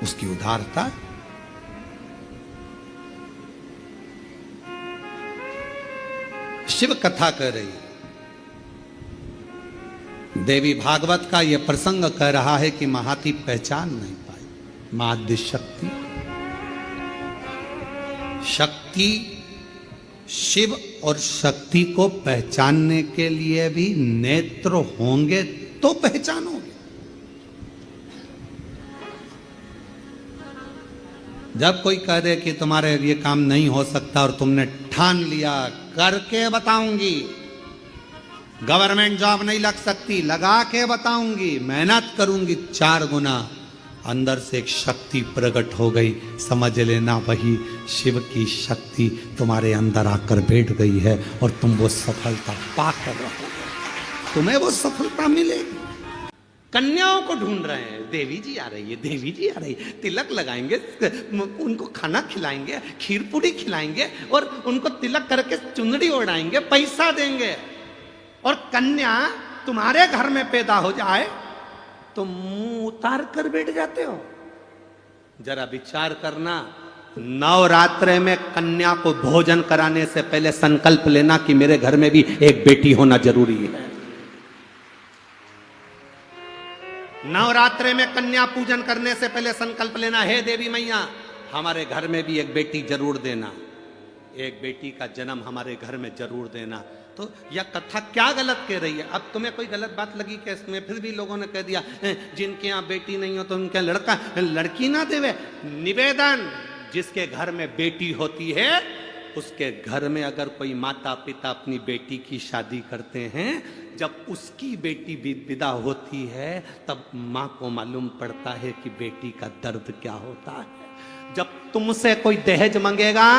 उसकी उदारता। शिव कथा कह रही है, देवी भागवत का यह प्रसंग कह रहा है कि महाती पहचान नहीं पाई माध्य शक्ति। शक्ति, शिव और शक्ति को पहचानने के लिए भी नेत्र होंगे तो पहचानोगे। जब कोई कह दे कि तुम्हारे ये काम नहीं हो सकता और तुमने ठान लिया करके बताऊंगी, गवर्नमेंट जॉब नहीं लग सकती, लगा के बताऊंगी, मेहनत करूंगी 4 गुना, अंदर से एक शक्ति प्रकट हो गई, समझ लेना वही शिव की शक्ति तुम्हारे अंदर आकर बैठ गई है और तुम वो सफलता पाकर रहोगे, तुम्हें वो सफलता मिलेगी। कन्याओं को ढूंढ रहे हैं, देवी जी आ रही है, देवी जी आ रही है, तिलक लगाएंगे, उनको खाना खिलाएंगे, खीर पूरी खिलाएंगे और उनको तिलक करके चुंदड़ी ओढ़ाएंगे, पैसा देंगे। और कन्या तुम्हारे घर में पैदा हो जाए तो मुंह उतार कर बैठ जाते हो। जरा विचार करना, नवरात्रे में कन्या को भोजन कराने से पहले संकल्प लेना कि मेरे घर में भी एक बेटी होना जरूरी है। नवरात्रे में कन्या पूजन करने से पहले संकल्प लेना, हे देवी मैया हमारे घर में भी एक बेटी जरूर देना, एक बेटी का जन्म हमारे घर में जरूर देना। तो यह कथा क्या गलत कह रही है? अब तुम्हें कोई गलत बात लगी क्या इसमें? फिर भी लोगों ने कह दिया जिनके यहाँ बेटी नहीं हो तो उनके लड़का लड़की ना देवे। निवेदन, जिसके घर में बेटी होती है उसके घर में अगर कोई माता पिता अपनी बेटी की शादी करते हैं, जब उसकी बेटी विदा होती है तब माँ को मालूम पड़ता है कि बेटी का दर्द क्या होता है। जब तुमसे कोई दहेज मांगेगा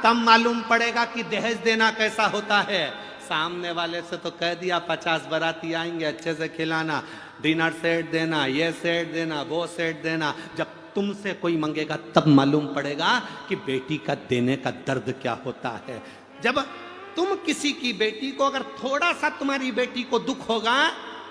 तब मालूम पड़ेगा कि दहेज देना कैसा होता है। सामने वाले से तो कह दिया 50 बाराती आएंगे, अच्छे से खिलाना, डिनर सेट देना, ये सेट देना, वो सेट देना। जब तुमसे कोई मांगेगा तब मालूम पड़ेगा कि बेटी का देने का दर्द क्या होता है। जब तुम किसी की बेटी को, अगर थोड़ा सा तुम्हारी बेटी को दुख होगा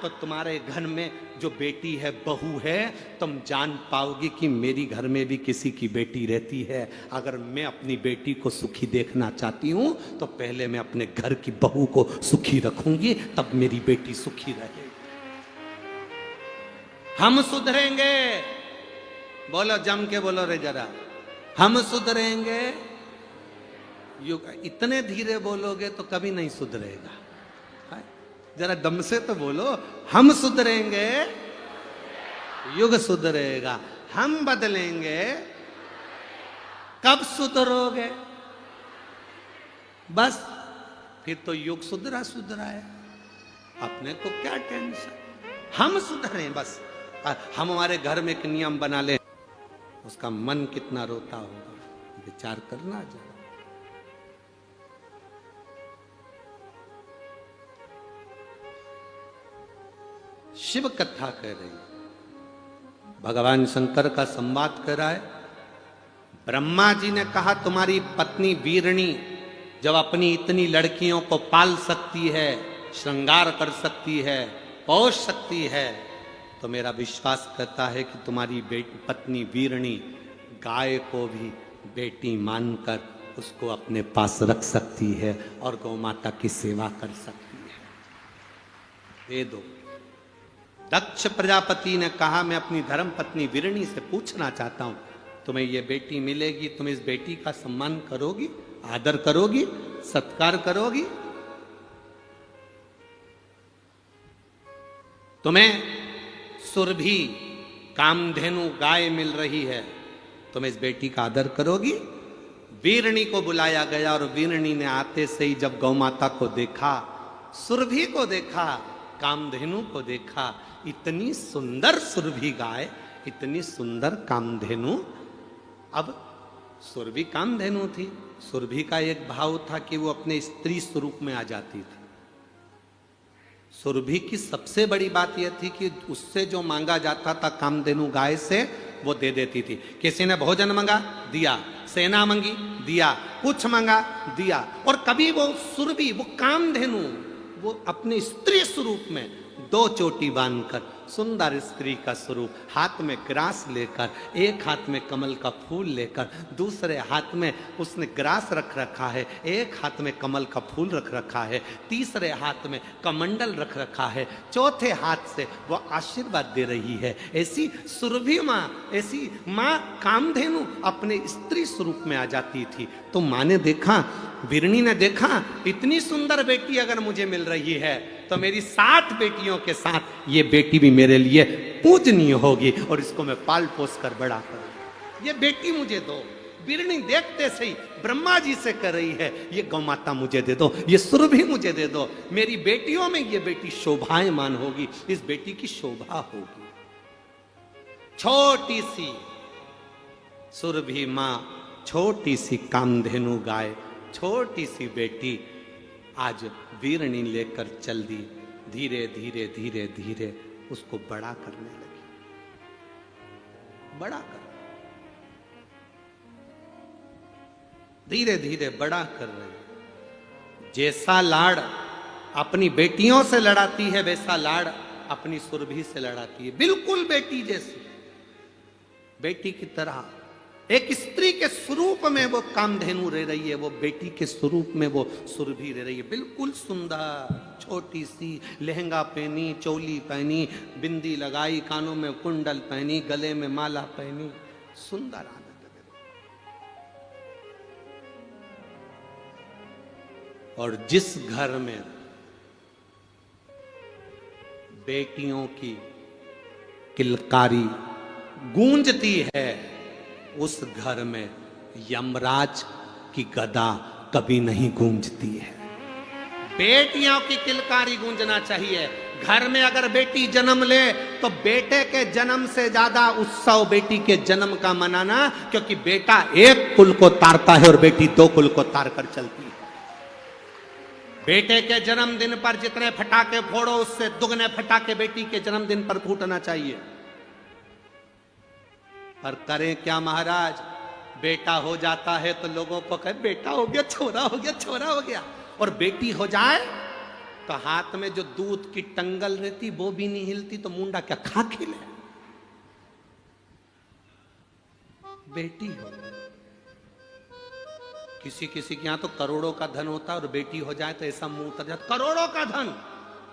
तो तुम्हारे घर में जो बेटी है, बहू है, तुम जान पाओगी कि मेरी घर में भी किसी की बेटी रहती है। अगर मैं अपनी बेटी को सुखी देखना चाहती हूं तो पहले मैं अपने घर की बहू को सुखी रखूंगी, तब मेरी बेटी सुखी रहेगी। हम सुधरेंगे, बोलो जम के बोलो रे जरा, हम सुधरेंगे। इतने धीरे बोलोगे तो कभी नहीं सुधरेगा, जरा दम से तो बोलो, हम सुधरेंगे, युग सुधरेगा। हम बदलेंगे, कब सुधरोगे? बस फिर तो युग सुधरा सुधरा है, अपने को क्या टेंशन। हम सुधरें बस, हम हमारे घर में एक नियम बना लें, उसका मन कितना रोता होगा, विचार करना जरा। शिव कथा कह रही है, भगवान शंकर का संवाद कर रहा है। ब्रह्मा जी ने कहा तुम्हारी पत्नी वीरणी जब अपनी इतनी लड़कियों को पाल सकती है, श्रृंगार कर सकती है, पोष सकती है, तो मेरा विश्वास करता है कि तुम्हारी पत्नी वीरणी गाय को भी बेटी मानकर उसको अपने पास रख सकती है और गौ माता की सेवा कर सकती है। दे दो। दक्ष प्रजापति ने कहा मैं अपनी धर्म पत्नी वीरणी से पूछना चाहता हूं, तुम्हें ये बेटी मिलेगी, तुम इस बेटी का सम्मान करोगी, आदर करोगी, सत्कार करोगी? तुम्हें सुरभि कामधेनु गाय मिल रही है, तुम इस बेटी का आदर करोगी? वीरणी को बुलाया गया और वीरणी ने आते से ही जब गौ माता को देखा, सुरभि को देखा, कामधेनु को देखा, इतनी सुंदर सुरभि गाय, इतनी सुंदर कामधेनु। अब सुरभि कामधेनु थी, सुरभि का एक भाव था कि वो अपने स्त्री स्वरूप में आ जाती थी। सुरभि की सबसे बड़ी बात यह थी कि उससे जो मांगा जाता था कामधेनु गाय से, वो दे देती थी। किसी ने भोजन मांगा, दिया, सेना मांगी, दिया, कुछ मांगा, दिया। और कभी वो सुरभि, वो कामधेनु, वो अपने स्त्री स्वरूप में दो चोटी बांधकर, सुंदर स्त्री का स्वरूप, हाथ में ग्रास लेकर, एक हाथ में कमल का फूल लेकर, दूसरे हाथ में उसने ग्रास रख रखा है, एक हाथ में कमल का फूल रख रखा है, तीसरे हाथ में कमंडल रख रखा है, चौथे हाथ से वो आशीर्वाद दे रही है। ऐसी सुरभि माँ, ऐसी माँ कामधेनु अपने स्त्री स्वरूप में आ जाती थी। तो माँ ने देखा, वीरणी ने देखा, इतनी सुंदर बेटी अगर मुझे मिल रही है तो मेरी 7 बेटियों के साथ ये बेटी भी मेरे लिए पूजनीय होगी और इसको मैं पाल पोस कर बड़ा करूं। ये बेटी मुझे दो। वीरणी देखते से ही ब्रह्मा जी से कर रही है, ये गौ माता मुझे दे दो, ये सुरभि मुझे दे दो, मेरी बेटियों में ये बेटी शोभायमान होगी, इस बेटी की शोभा होगी। छोटी सी सुरभि माँ, छोटी सी कामधेनु गाय, छोटी सी बेटी आज वीरणी लेकर चल दी। धीरे धीरे धीरे धीरे उसको बड़ा करने लगी, बड़ा कर, धीरे धीरे बड़ा कर रही। जैसा लाड़ अपनी बेटियों से लड़ाती है, वैसा लाड़ अपनी सुरभि से लड़ाती है, बिल्कुल बेटी जैसी, बेटी की तरह। एक स्त्री के स्वरूप में वो कामधेनु रह रही है, वो बेटी के स्वरूप में वो सुरभि रह रही है, बिल्कुल सुंदर, छोटी सी, लहंगा पहनी, चोली पहनी, बिंदी लगाई, कानों में कुंडल पहनी, गले में माला पहनी, सुंदर आनंद में। और जिस घर में बेटियों की किलकारी गूंजती है, उस घर में यमराज की गदा कभी नहीं गूंजती है। बेटियों की किलकारी गूंजना चाहिए। घर में अगर बेटी जन्म ले तो बेटे के जन्म से ज्यादा उत्सव बेटी के जन्म का मनाना, क्योंकि बेटा एक कुल को तारता है और बेटी 2 कुल को तार कर चलती है। बेटे के जन्मदिन पर जितने फटाके फोड़ो, उससे दुगने फटाके बेटी के जन्मदिन पर फूटना चाहिए। पर करें क्या महाराज, बेटा हो जाता है तो लोगों को कहे बेटा हो गया, छोरा हो गया, छोरा हो गया, और बेटी हो जाए तो हाथ में जो दूध की टंगल रहती वो भी नहीं हिलती, तो मुंडा क्या खा खिले? बेटी हो, किसी किसी के यहां तो करोड़ों का धन होता है और बेटी हो जाए तो ऐसा मुंह उतर जाता, करोड़ों का धन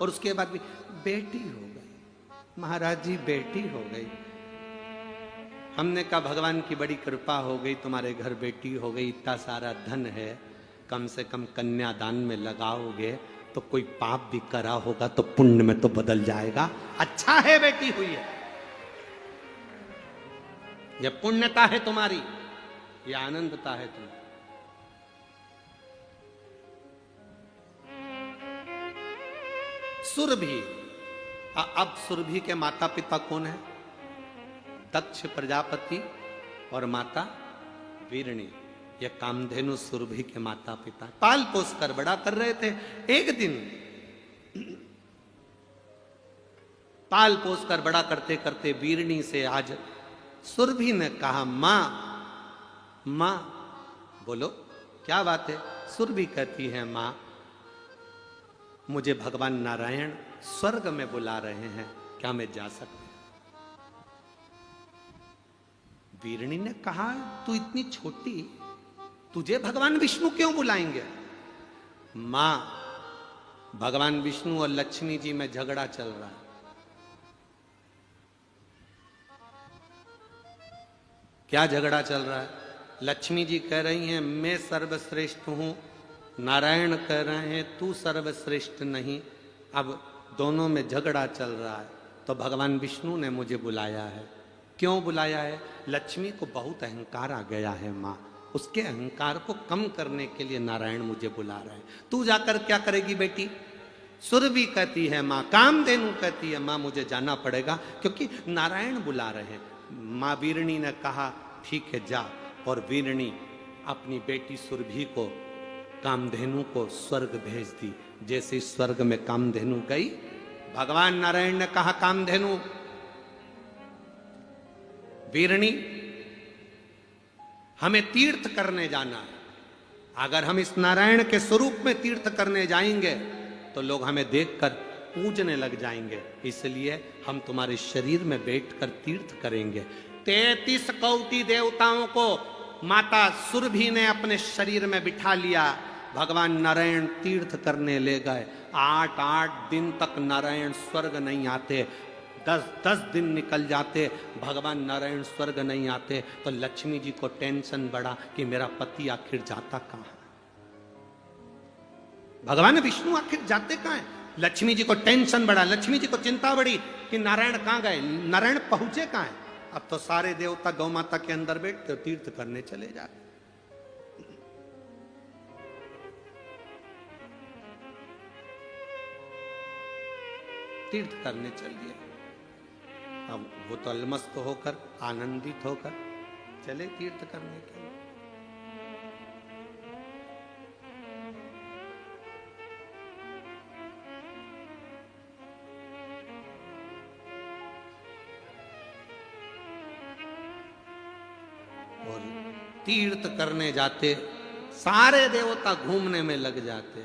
और उसके बाद भी बेटी हो गई। महाराज जी बेटी हो गई। हमने कहा भगवान की बड़ी कृपा हो गई, तुम्हारे घर बेटी हो गई, इतना सारा धन है, कम से कम कन्यादान में लगाओगे तो कोई पाप भी करा होगा तो पुण्य में तो बदल जाएगा। अच्छा है बेटी हुई है, यह पुण्यता है तुम्हारी, यह आनंदता है तुम्हारी। सुरभि, अब सुरभि के माता पिता कौन है? दक्ष प्रजापति और माता वीरणी। ये कामधेनु सुरभि के माता पिता पाल पोस कर बड़ा कर रहे थे। एक दिन पाल पोस कर बड़ा करते करते वीरणी से आज सुरभि ने कहा, मां मां बोलो क्या बात है? सुरभि कहती है, मां मुझे भगवान नारायण स्वर्ग में बुला रहे हैं, क्या मैं जा सकती? वीरणी ने कहा, तू इतनी छोटी, तुझे भगवान विष्णु क्यों बुलाएंगे? मां भगवान विष्णु और लक्ष्मी जी में झगड़ा चल रहा है। क्या झगड़ा चल रहा है? लक्ष्मी जी कह रही हैं मैं सर्वश्रेष्ठ हूं, नारायण कह रहे हैं तू सर्वश्रेष्ठ नहीं। अब दोनों में झगड़ा चल रहा है, तो भगवान विष्णु ने मुझे बुलाया है। क्यों बुलाया है? लक्ष्मी को बहुत अहंकार आ गया है माँ, उसके अहंकार को कम करने के लिए नारायण मुझे बुला रहे हैं। तू जाकर क्या करेगी बेटी? सुरभि कहती है माँ, कामधेनु कहती है माँ मुझे जाना पड़ेगा क्योंकि नारायण बुला रहे हैं। माँ वीरणी ने कहा ठीक है जा, और वीरणी अपनी बेटी सुरभि को कामधेनु को स्वर्ग भेज दी। जैसे स्वर्ग में कामधेनु गई, भगवान नारायण ने कहा कामधेनु वीरणी हमें तीर्थ करने जाना है, अगर हम इस नारायण के स्वरूप में तीर्थ करने जाएंगे तो लोग हमें देखकर पूजने लग जाएंगे, इसलिए हम तुम्हारे शरीर में बैठकर तीर्थ करेंगे। 33 कोटि देवताओं को माता सुरभि ने अपने शरीर में बिठा लिया। भगवान नारायण तीर्थ करने ले गए। 8 दिन तक नारायण स्वर्ग नहीं आते, 10 दिन निकल जाते, भगवान नारायण स्वर्ग नहीं आते। तो लक्ष्मी जी को टेंशन बढ़ा कि मेरा पति आखिर जाता कहाँ है, भगवान विष्णु आखिर जाते कहाँ है। लक्ष्मी जी को टेंशन बढ़ा, लक्ष्मी जी को चिंता बढ़ी कि नारायण कहाँ गए, नारायण पहुंचे कहाँ है। अब तो सारे देवता गौ माता के अंदर बैठते तीर्थ करने चले जाते। तीर्थ करने चल दिए। अब वो तो अलमस्त होकर आनंदित होकर चले तीर्थ करने के लिए। और तीर्थ करने जाते सारे देवता घूमने में लग जाते।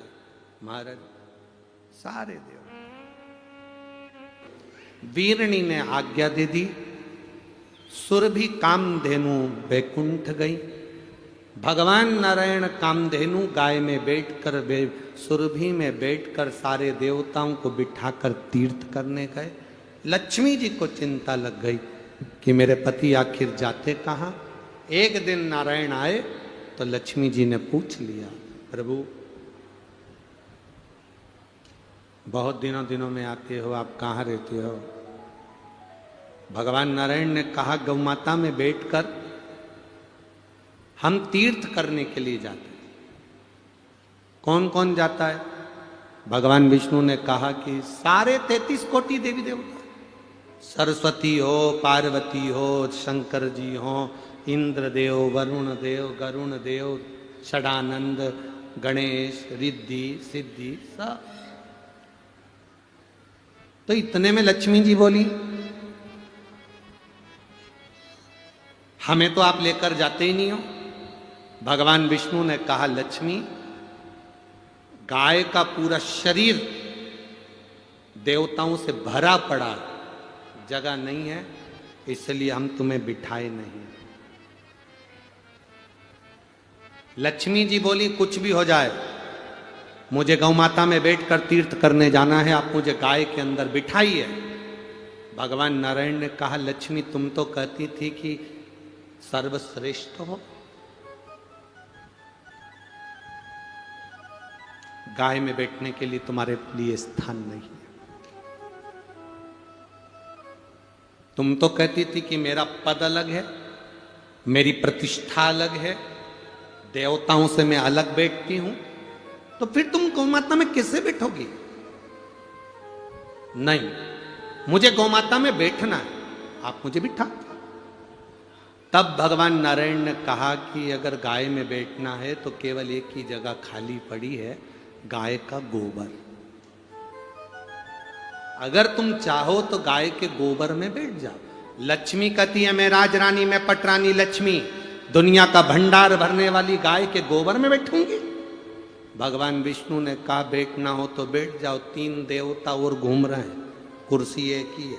महाराज सारे देवता, वीरणी ने आज्ञा दे दी, सुरभि कामधेनु बैकुंठ गई। भगवान नारायण कामधेनु गाय में बैठकर सुरभि में बैठकर सारे देवताओं को बिठाकर तीर्थ करने गए। लक्ष्मी जी को चिंता लग गई कि मेरे पति आखिर जाते कहाँ। एक दिन नारायण आए तो लक्ष्मी जी ने पूछ लिया, प्रभु बहुत दिनों में आते हो, आप कहाँ रहते हो? भगवान नारायण ने कहा गौ माता में बैठकर हम तीर्थ करने के लिए जाते हैं। कौन कौन जाता है? भगवान विष्णु ने कहा कि सारे 33 कोटि देवी देवता, सरस्वती हो, पार्वती हो, शंकर जी हो, इंद्र देव, वरुण देव, गरुण देव, षडानंद, गणेश, रिद्धि सिद्धि सब। तो इतने में लक्ष्मी जी बोली हमें तो आप लेकर जाते ही नहीं हो। भगवान विष्णु ने कहा लक्ष्मी गाय का पूरा शरीर देवताओं से भरा पड़ा, जगह नहीं है, इसलिए हम तुम्हें बिठाए नहीं। लक्ष्मी जी बोली कुछ भी हो जाए, मुझे गौ माता में बैठकर तीर्थ करने जाना है, आप मुझे गाय के अंदर बिठाइए। भगवान नारायण ने कहा, लक्ष्मी तुम तो कहती थी कि सर्वश्रेष्ठ हो, गाय में बैठने के लिए तुम्हारे लिए स्थान नहीं है। तुम तो कहती थी कि मेरा पद अलग है, मेरी प्रतिष्ठा अलग है, देवताओं से मैं अलग बैठती हूं, तो फिर तुम गौमाता में कैसे बैठोगी? नहीं, मुझे गौमाता में बैठना है, आप मुझे बिठा। तब भगवान नारायण ने कहा कि अगर गाय में बैठना है तो केवल एक ही जगह खाली पड़ी है, गाय का गोबर। अगर तुम चाहो तो गाय के गोबर में बैठ जाओ। लक्ष्मी कहती है, मैं राजरानी, मैं पटरानी लक्ष्मी, दुनिया का भंडार भरने वाली गाय के गोबर में बैठूंगी। भगवान विष्णु ने कहा, बैठना हो तो बैठ जाओ, 3 देवता और घूम रहे हैं, कुर्सी एक ही है।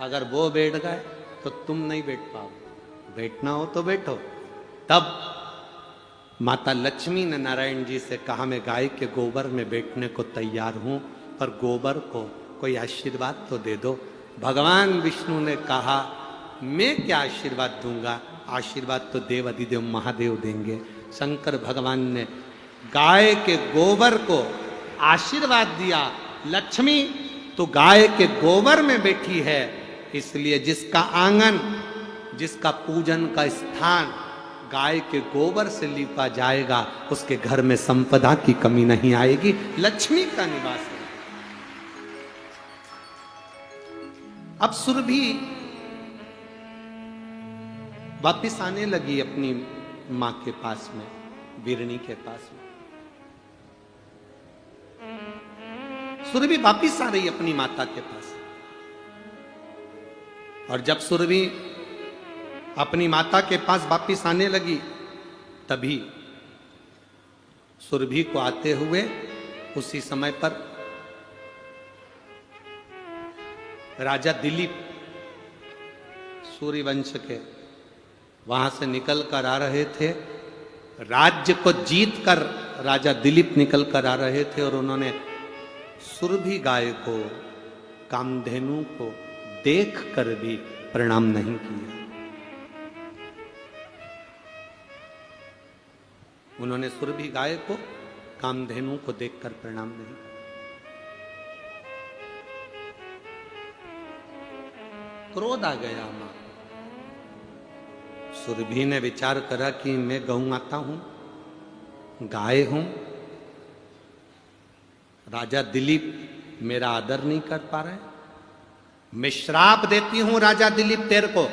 अगर वो बैठ गए तो तुम नहीं बैठ पाओगे, बैठना हो तो बैठो। तब माता लक्ष्मी ने नारायण जी से कहा, मैं गाय के गोबर में बैठने को तैयार हूं, पर गोबर को कोई आशीर्वाद तो दे दो। भगवान विष्णु ने कहा, मैं क्या आशीर्वाद दूंगा, आशीर्वाद तो देव अधिदेव महादेव देंगे। शंकर भगवान ने गाय के गोबर को आशीर्वाद दिया, लक्ष्मी तो गाय के गोबर में बैठी है, इसलिए जिसका आंगन, जिसका पूजन का स्थान गाय के गोबर से लिपा जाएगा, उसके घर में संपदा की कमी नहीं आएगी, लक्ष्मी का निवास है। अब सुरभि वापिस आने लगी अपनी मां के पास में, वीरणी के पास में। सुरभि वापिस आ रही अपनी माता के पास, और जब सुरभि अपनी माता के पास वापिस आने लगी, तभी सुरभि को आते हुए उसी समय पर राजा दिलीप सूर्यवंश के वहां से निकल कर आ रहे थे। राज्य को जीत कर राजा दिलीप निकल कर आ रहे थे, और उन्होंने सुरभि गाय को, कामधेनु को देख कर भी प्रणाम नहीं किया। उन्होंने सुरभि गाय को, कामधेनु को देखकर प्रणाम नहीं किया। क्रोध आ गया मां। सुरभि ने विचार करा कि मैं गौ माता हूं, गाय हूं, राजा दिलीप मेरा आदर नहीं कर पा रहे, मैं श्राप देती हूं राजा दिलीप तेरे को,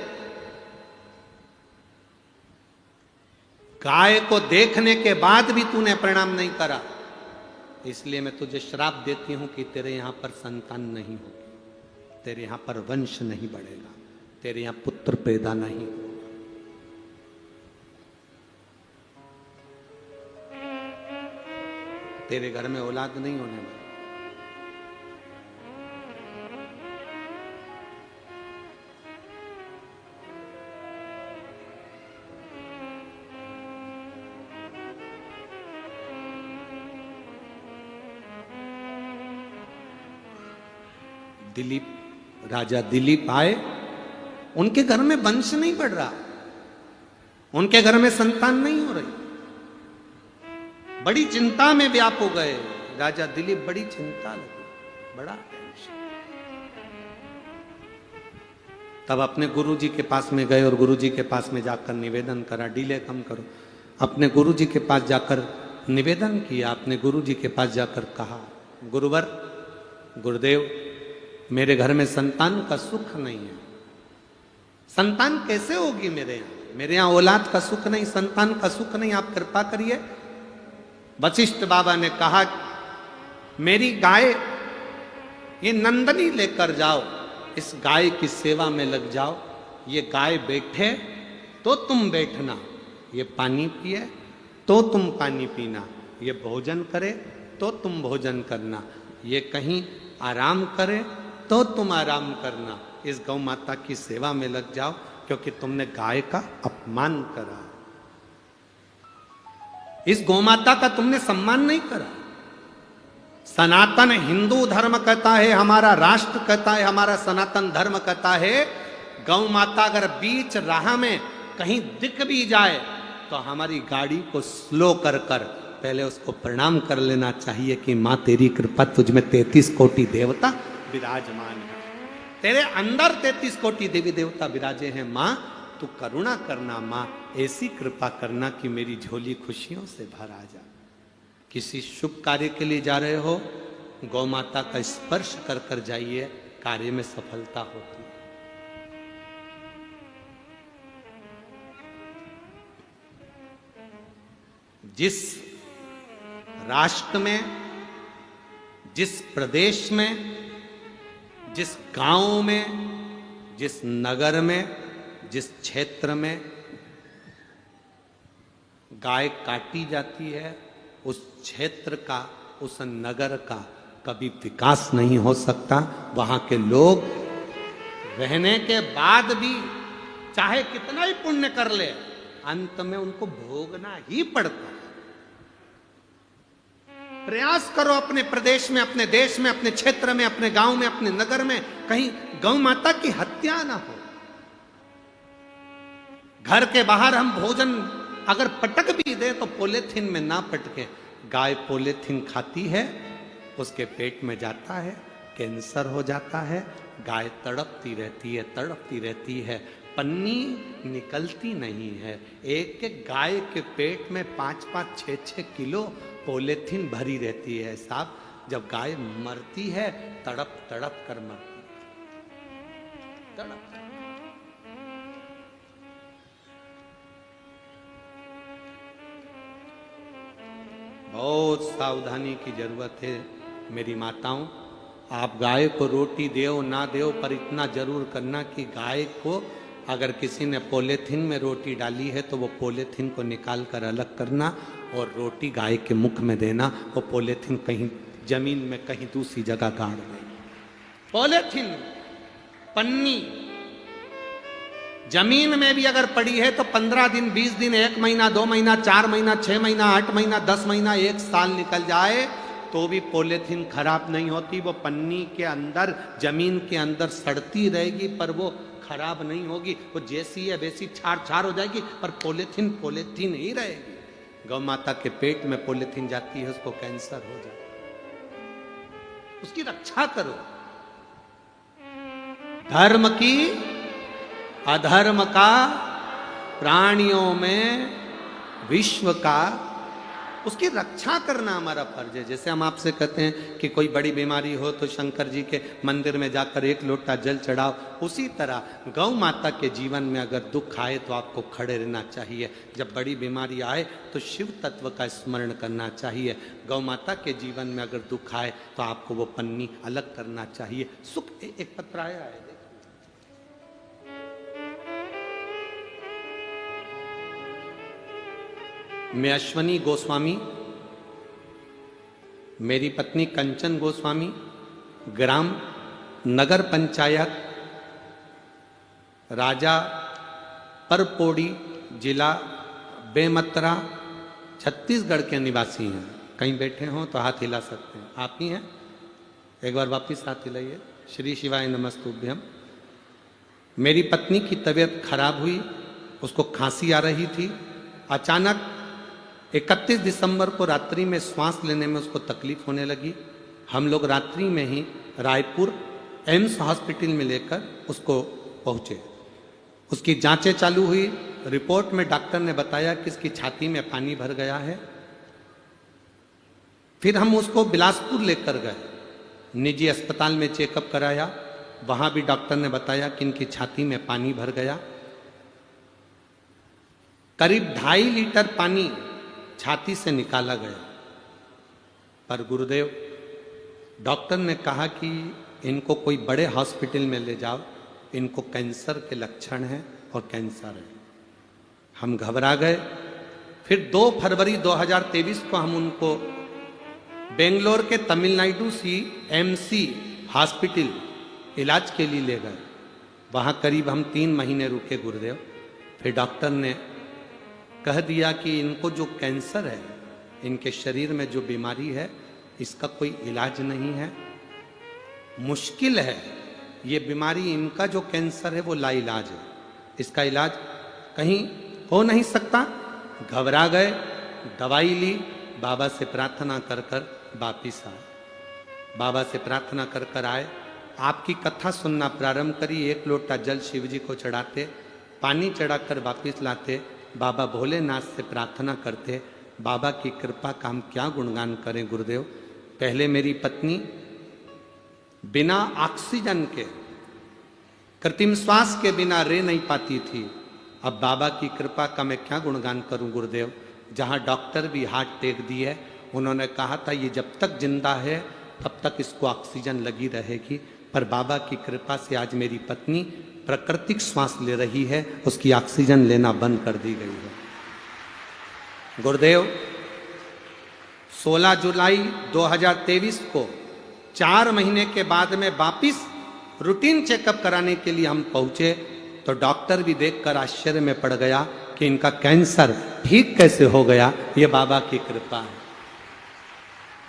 गाय को देखने के बाद भी तूने प्रणाम नहीं करा, इसलिए मैं तुझे श्राप देती हूं कि तेरे यहां पर संतान नहीं होगी, तेरे यहां पर वंश नहीं बढ़ेगा, तेरे यहां पुत्र पैदा नहीं। तेरे घर में औलाद नहीं होने वाली। दिलीप, राजा दिलीप आए, उनके घर में वंश नहीं बढ़ रहा, उनके घर में संतान नहीं हो रही, बड़ी चिंता में व्याप हो गए। राजा दिलीप बड़ी चिंता लगी, बड़ा टेंशन। तब अपने गुरुजी के पास में गए और गुरुजी के पास में जाकर निवेदन करा, डिले कम करो। अपने गुरुजी के पास जाकर निवेदन किया, अपने गुरुजी के पास जाकर कहा, गुरुवर, गुरुदेव, मेरे घर में संतान का सुख नहीं है, संतान कैसे होगी मेरे यहाँ औलाद का सुख नहीं, संतान का सुख नहीं, आप कृपा करिए। वशिष्ठ बाबा ने कहा, मेरी गाय ये नंदनी लेकर जाओ, इस गाय की सेवा में लग जाओ, ये गाय बैठे तो तुम बैठना, ये पानी पिए तो तुम पानी पीना, ये भोजन करे तो तुम भोजन करना, ये कहीं आराम करे तो तुम आराम करना, इस गौ माता की सेवा में लग जाओ, क्योंकि तुमने गाय का अपमान करा, इस गौ माता का तुमने सम्मान नहीं करा। सनातन हिंदू धर्म कहता है, हमारा राष्ट्र कहता है, हमारा सनातन धर्म कहता है, गौ माता अगर बीच राह में कहीं दिख भी जाए तो हमारी गाड़ी को स्लो कर कर पहले उसको प्रणाम कर लेना चाहिए कि मां तेरी कृपा, तुझ में 33 कोटि देवता विराजमान है, तेरे अंदर 33 कोटि देवी देवता विराजे हैं। मां तू करुणा करना, मां ऐसी कृपा करना कि मेरी झोली खुशियों से भर आ जा। किसी शुभ कार्य के लिए जा रहे हो, गौ माता का स्पर्श कर कर जाइए, कार्य में सफलता होती है। जिस राष्ट्र में, जिस प्रदेश में, जिस गांव में, जिस नगर में, जिस क्षेत्र में गाय काटी जाती है, उस क्षेत्र का, उस नगर का कभी विकास नहीं हो सकता। वहां के लोग रहने के बाद भी चाहे कितना ही पुण्य कर ले, अंत में उनको भोगना ही पड़ता है। प्रयास करो अपने प्रदेश में, अपने देश में, अपने क्षेत्र में, अपने गांव में, अपने नगर में कहीं गौ माता की हत्या ना हो। घर के बाहर हम भोजन अगर पटक भी दे तो पॉलीथीन में ना पटके। गाय पॉलीथीन खाती है, उसके पेट में जाता है, कैंसर हो जाता है, गाय तड़पती रहती है, तड़पती रहती है, पन्नी निकलती नहीं है। एक एक गाय के पेट में 5-5, 6-6 किलो पॉलीथीन भरी रहती है साहब। जब गाय मरती है तड़प तड़प कर मरती है, तड़प। बहुत सावधानी की जरूरत है मेरी माताओं। आप गाय को रोटी देओ ना देओ, पर इतना जरूर करना कि गाय को अगर किसी ने पॉलीथीन में रोटी डाली है तो वो पॉलीथीन को निकाल कर अलग करना और रोटी गाय के मुख में देना। वो पॉलीथीन कहीं जमीन में कहीं दूसरी जगह गाड़ देना। पॉलीथीन, पन्नी जमीन में भी अगर पड़ी है तो 15 दिन, 20 दिन, 1 महीना, 2 महीना, 4 महीना, 6 महीना, 8 महीना, 10 महीना, 1 साल निकल जाए तो भी पॉलीथीन खराब नहीं होती। वो पन्नी के अंदर, जमीन के अंदर सड़ती रहेगी पर वो खराब नहीं होगी। वो जैसी है वैसी छार छार हो जाएगी, पर पॉलीथीन पॉलीथीन ही रहेगी। गौ माता के पेट में पॉलीथीन जाती है, उसको कैंसर हो जाता है। उसकी रक्षा करो। धर्म की अधर्म का, प्राणियों में, विश्व का, उसकी रक्षा करना हमारा फर्ज है। जैसे हम आपसे कहते हैं कि कोई बड़ी बीमारी हो तो शंकर जी के मंदिर में जाकर 1 लोटा जल चढ़ाओ, उसी तरह गौ माता के जीवन में अगर दुख आए तो आपको खड़े रहना चाहिए। जब बड़ी बीमारी आए तो शिव तत्व का स्मरण करना चाहिए। गौ माता के जीवन में अगर दुख आए तो आपको वो पन्नी अलग करना चाहिए। सुख एक पत्र आया है, मैं अश्वनी गोस्वामी, मेरी पत्नी कंचन गोस्वामी, ग्राम नगर पंचायत राजा परपोड़ी, जिला बेमतरा, छत्तीसगढ़ के निवासी हैं। कहीं बैठे हों तो हाथ हिला सकते हैं। आप ही हैं? एक बार वापिस हाथ हिलाइए। श्री शिवाय नमस्तुभ्यम। मेरी पत्नी की तबीयत खराब हुई, उसको खांसी आ रही थी। अचानक 31 दिसंबर को रात्रि में श्वास लेने में उसको तकलीफ होने लगी। हम लोग रात्रि में ही रायपुर एम्स हॉस्पिटल में लेकर उसको पहुंचे। उसकी जांचें चालू हुई। रिपोर्ट में डॉक्टर ने बताया कि इसकी छाती में पानी भर गया है। फिर हम उसको बिलासपुर लेकर गए, निजी अस्पताल में चेकअप कराया। वहां भी डॉक्टर ने बताया कि इनकी छाती में पानी भर गया। करीब 2.5 लीटर पानी छाती से निकाला गया। पर गुरुदेव, डॉक्टर ने कहा कि इनको कोई बड़े हॉस्पिटल में ले जाओ, इनको कैंसर के लक्षण हैं और कैंसर है। हम घबरा गए। फिर 2 फरवरी 2023 को हम उनको बेंगलोर के तमिलनाडु CMC हॉस्पिटल इलाज के लिए ले गए। वहाँ करीब हम 3 महीने रुके गुरुदेव। फिर डॉक्टर ने कह दिया कि इनको जो कैंसर है, इनके शरीर में जो बीमारी है, इसका कोई इलाज नहीं है, मुश्किल है। ये बीमारी, इनका जो कैंसर है वो लाइलाज है, इसका इलाज कहीं हो नहीं सकता। घबरा गए, दवाई ली, बाबा से प्रार्थना कर कर वापिस आए। बाबा से प्रार्थना कर कर आए, आपकी कथा सुनना प्रारंभ करी। 1 लोटा जल शिव जी को चढ़ाते, पानी चढ़ाकर वापिस लाते, बाबा भोलेनाथ से प्रार्थना करते। बाबा की कृपा का हम क्या गुणगान करें गुरुदेव। पहले मेरी पत्नी बिना ऑक्सीजन के, कृत्रिम श्वास के बिना रह नहीं पाती थी। अब बाबा की कृपा का मैं क्या गुणगान करूं गुरुदेव। जहां डॉक्टर भी हाथ टेक दिए, उन्होंने कहा था ये जब तक जिंदा है तब तक इसको ऑक्सीजन लगी रहेगी, पर बाबा की कृपा से आज मेरी पत्नी प्राकृतिक श्वास ले रही है, उसकी ऑक्सीजन लेना बंद कर दी गई है गुरुदेव। 16 जुलाई 2023 को 4 महीने के बाद में वापिस रूटीन चेकअप कराने के लिए हम पहुंचे, तो डॉक्टर भी देखकर आश्चर्य में पड़ गया कि इनका कैंसर ठीक कैसे हो गया। ये बाबा की कृपा है।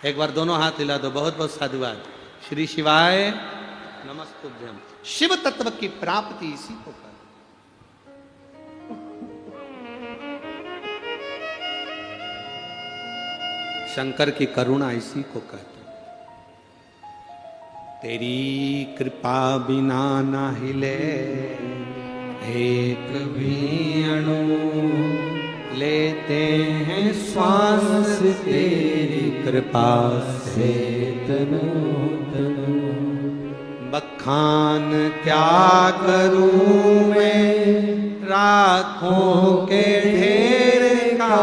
एक बार दोनों हाथ हिला दो। बहुत बहुत साधुवाद। श्री शिवाय नमस्तुभ्यम। शिव तत्व की प्राप्ति इसी को कर। शंकर की करुणा इसी को कहते। तेरी कृपा बिना ना हिले एक भी अणु, लेते हैं श्वास तेरी कृपा से तनु तनु। बखान क्या करूं मैं राखों के ढेर का,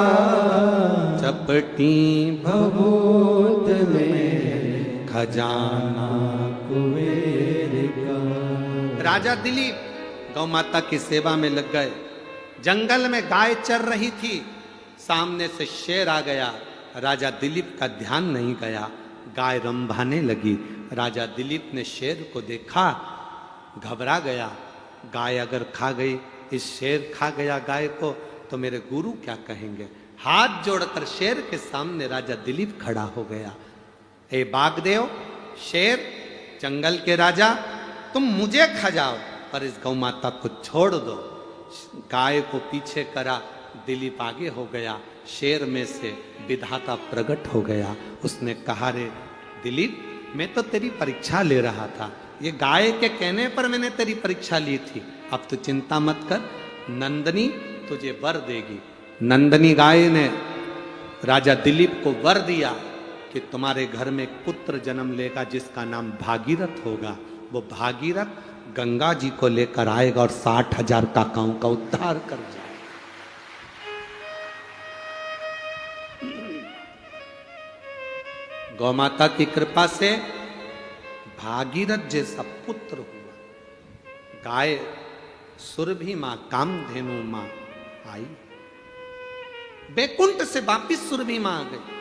चपटी भभूत में खजाना कुबेर का। राजा दिलीप गौ माता की सेवा में लग गए। जंगल में गाय चर रही थी, सामने से शेर आ गया। राजा दिलीप का ध्यान नहीं गया, गाय रंभाने लगी। राजा दिलीप ने शेर को देखा, घबरा गया। गाय अगर खा गई, इस शेर खा गया गाय को, तो मेरे गुरु क्या कहेंगे। हाथ जोड़कर शेर के सामने राजा दिलीप खड़ा हो गया। हे बागदेव, शेर जंगल के राजा, तुम मुझे खा जाओ पर इस गौ माता को छोड़ दो। गाय को पीछे करा, दिलीप आगे हो गया। शेर में से विधाता प्रकट हो गया। उसने कहा, रे दिलीप, मैं तो तेरी परीक्षा ले रहा था, ये गाय के कहने पर मैंने तेरी परीक्षा ली थी। अब तो चिंता मत कर, नंदनी तुझे वर देगी। नंदनी गाय ने राजा दिलीप को वर दिया कि तुम्हारे घर में एक पुत्र जन्म लेगा जिसका नाम भागीरथ होगा। वो भागीरथ गंगा जी को लेकर आएगा और 60,000 काकाओं का उद्धार कर जाएगा। गौ माता की कृपा से भागीरथ जैसा पुत्र हुआ। गाय सुरभि मां, कामधेनु मां आई। बैकुंठ से वापिस सुरभि मां आ गई।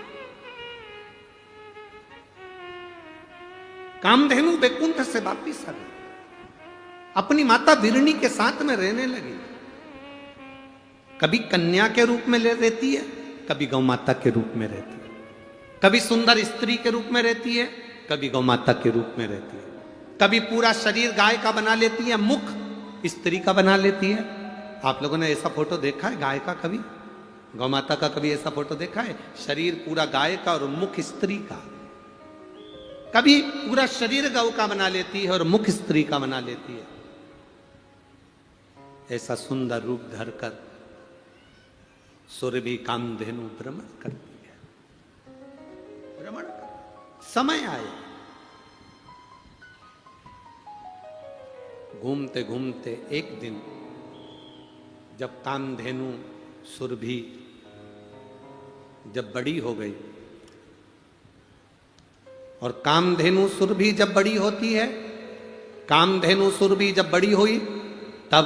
कामधेनु बैकुंठ से वापिस आ गई, अपनी माता बिरणी के साथ में रहने लगी। कभी कन्या के रूप में रहती है, कभी गौ माता के रूप में रहती है। कभी सुंदर स्त्री के रूप में रहती है, कभी गौ माता के रूप में रहती है। कभी पूरा शरीर गाय का बना लेती है, मुख स्त्री का बना लेती है। आप लोगों ने ऐसा फोटो देखा है गाय का? कभी गौ माता का कभी ऐसा फोटो देखा है? शरीर पूरा गाय का और मुख स्त्री का। कभी पूरा शरीर गौ का बना लेती है और मुख स्त्री का बना लेती है। ऐसा सुंदर रूप धरकर सुरभि कामधेनु भ्रमण करती है। भ्रमण समय आए, घूमते घूमते एक दिन जब कामधेनु सुरभि जब बड़ी हो गई, और कामधेनु सुरभि जब बड़ी होती है, कामधेनु सुरभि जब बड़ी हुई, तब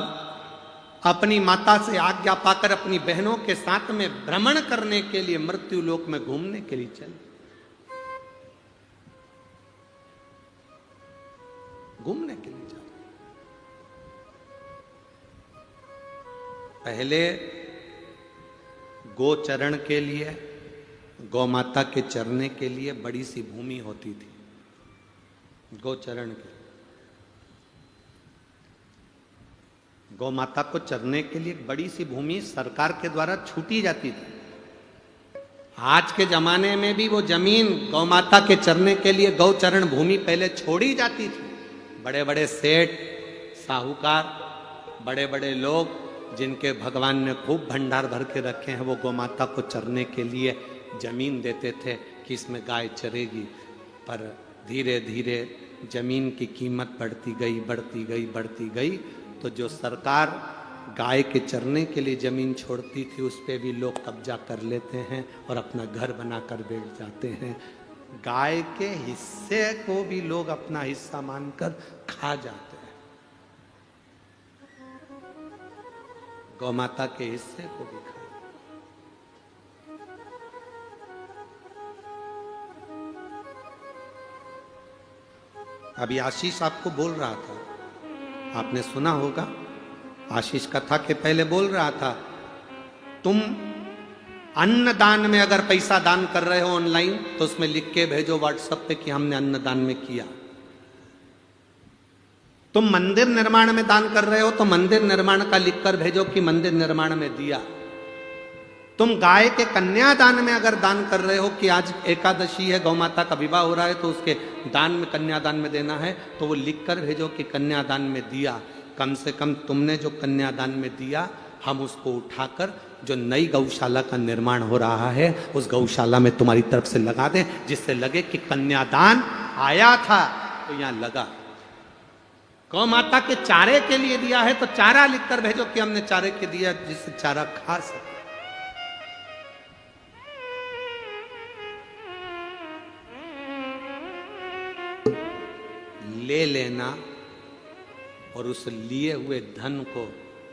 अपनी माता से आज्ञा पाकर अपनी बहनों के साथ में भ्रमण करने के लिए मृत्यु लोक में घूमने के लिए चली। घूमने के लिए जा रहे हैं। पहले गोचरण के लिए, गौ माता के चरने के लिए बड़ी सी भूमि होती थी, गोचरण के। गौ माता को चरने के लिए बड़ी सी भूमि सरकार के द्वारा छूटी जाती थी। आज के जमाने में भी वो जमीन गौ माता के चरने के लिए गौचरण भूमि पहले छोड़ी जाती थी। बड़े बड़े सेठ, साहूकार, बड़े बड़े लोग जिनके भगवान ने खूब भंडार भर के रखे हैं, वो गौ माता को चरने के लिए जमीन देते थे कि इसमें गाय चरेगी। पर धीरे धीरे जमीन की कीमत बढ़ती गई, बढ़ती गई, बढ़ती गई, तो जो सरकार गाय के चरने के लिए जमीन छोड़ती थी उस पे भी लोग कब्जा कर लेते हैं और अपना घर बनाकर बैठ जाते हैं। गाय के हिस्से को भी लोग अपना हिस्सा मानकर खा जाते हैं, गौ माता के हिस्से को भी खा। अभी आशीष आपको बोल रहा था, आपने सुना होगा, आशीष कथा के पहले बोल रहा था, तुम अन्नदान में अगर पैसा दान कर रहे हो ऑनलाइन तो उसमें लिख के भेजो व्हाट्सएप पे कि हमने अन्नदान में किया। तुम मंदिर निर्माण में दान कर रहे हो तो मंदिर निर्माण का लिखकर भेजो कि मंदिर निर्माण में दिया। तुम गाय के कन्यादान में अगर दान कर रहे हो कि आज एकादशी है, गौ माता का विवाह हो रहा है तो उसके दान में, कन्यादान में देना है, तो वो लिखकर भेजो कि कन्यादान में दिया। कम से कम तुमने जो कन्यादान में दिया, हम उसको उठाकर जो नई गौशाला का निर्माण हो रहा है उस गौशाला में तुम्हारी तरफ से लगा दें, जिससे लगे कि कन्यादान आया था तो यहां लगा। गौ माता के चारे के लिए दिया है तो चारा लिखकर भेजो कि हमने चारे के दिया, जिससे चारा खा सके। ले लेना और उस लिए हुए धन को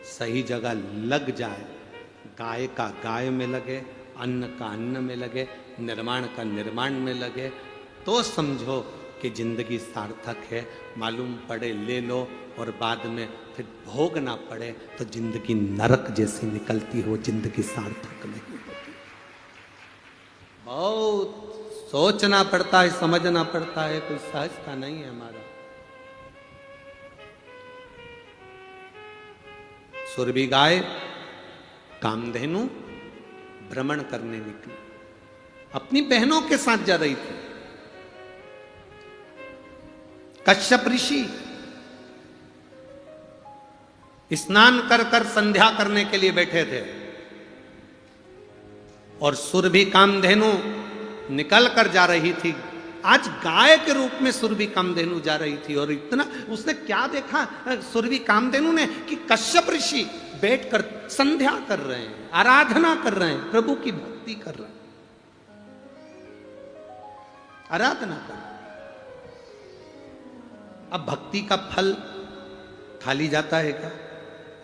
सही जगह लग जाए, गाय का गाय में लगे, अन्न का अन्न में लगे, निर्माण का निर्माण में लगे, तो समझो कि जिंदगी सार्थक है। मालूम पड़े ले लो और बाद में फिर भोगना पड़े तो जिंदगी नरक जैसी निकलती हो, जिंदगी सार्थक नहीं होती। बहुत सोचना पड़ता है, समझना पड़ता है, कोई सहजता नहीं है हमारा। सुरभि गाय कामधेनु भ्रमण करने निकली, अपनी बहनों के साथ जा रही थी। कश्यप ऋषि स्नान कर कर संध्या करने के लिए बैठे थे और सुरभि कामधेनु निकल कर जा रही थी। आज गाय के रूप में सुरभि कामधेनु जा रही थी और इतना उसने क्या देखा सुरभि कामधेनु ने कि कश्यप ऋषि बैठकर संध्या कर रहे हैं, आराधना कर रहे हैं, प्रभु की भक्ति कर रहे हैं, आराधना कर रहे हैं। अब भक्ति का फल खाली जाता है क्या?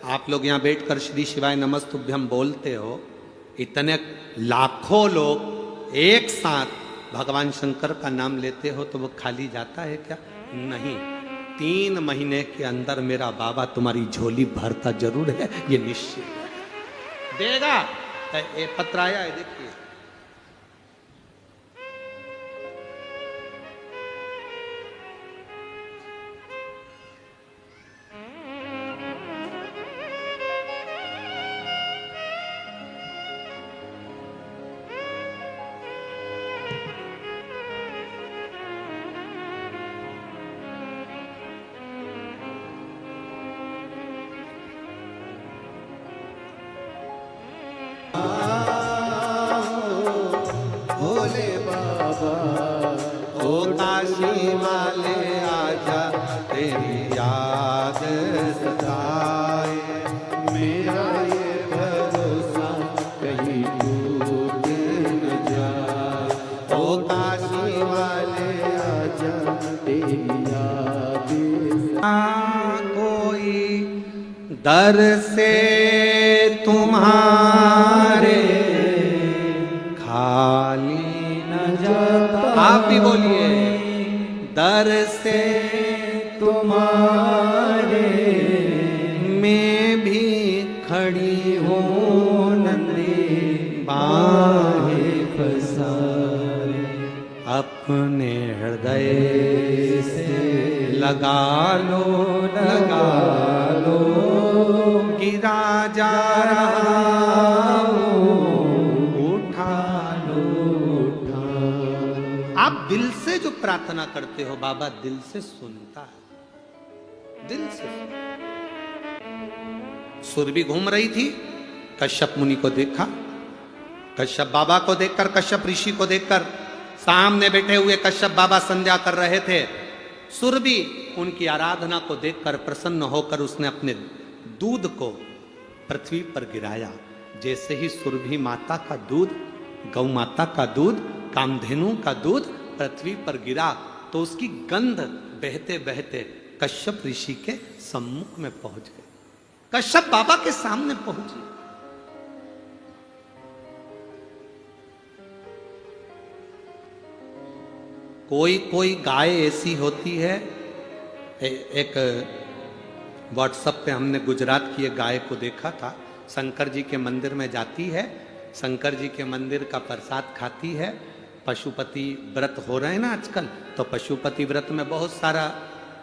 आप लोग यहां बैठकर श्री शिवाय नमस्तुभ्यम बोलते हो, इतने लाखों लोग एक साथ भगवान शंकर का नाम लेते हो तो वो खाली जाता है क्या? नहीं। 3 महीने के अंदर मेरा बाबा तुम्हारी झोली भरता जरूर है, ये निश्चित है। देगा। ये पत्र आया है, देखिए। भोले बाबा ओ काशी वाले आजा, तेरी याद सताए, मेरा ये भरोसा कहीं टूट न जाए। ओ काशी वाले आजा तेरी याद कोई दर से तुम्हारे खाली न जाता। आप भी बोलिए, दर से तो तुम्हारे मैं भी खड़ी हूँ नंदी बाहे पसारे अपने हृदय से लगा लो लगा लो गिरा जा रहा उठा लो उठा आप दिल से जो प्रार्थना करते हो बाबा दिल से सुनता है, दिल से। सुरभि घूम रही थी, कश्यप मुनि को देखा, कश्यप बाबा को देखकर, कश्यप ऋषि को देखकर, सामने बैठे हुए कश्यप बाबा संध्या कर रहे थे। सुरभि उनकी आराधना को देखकर प्रसन्न होकर उसने अपने दूध को पृथ्वी पर गिराया। जैसे ही सुरभि माता का दूध, गौ माता का दूध, कामधेनु का दूध पृथ्वी पर गिरा तो उसकी गंध बहते बहते कश्यप ऋषि के सम्मुख में पहुंच गई, कश्यप बाबा के सामने पहुंची। कोई कोई गाय ऐसी होती है, एक व्हाट्सएप पे हमने गुजरात की एक गाय को देखा था, शंकर जी के मंदिर में जाती है, शंकर जी के मंदिर का प्रसाद खाती है। पशुपति व्रत हो रहे हैं ना आजकल, तो पशुपति व्रत में बहुत सारा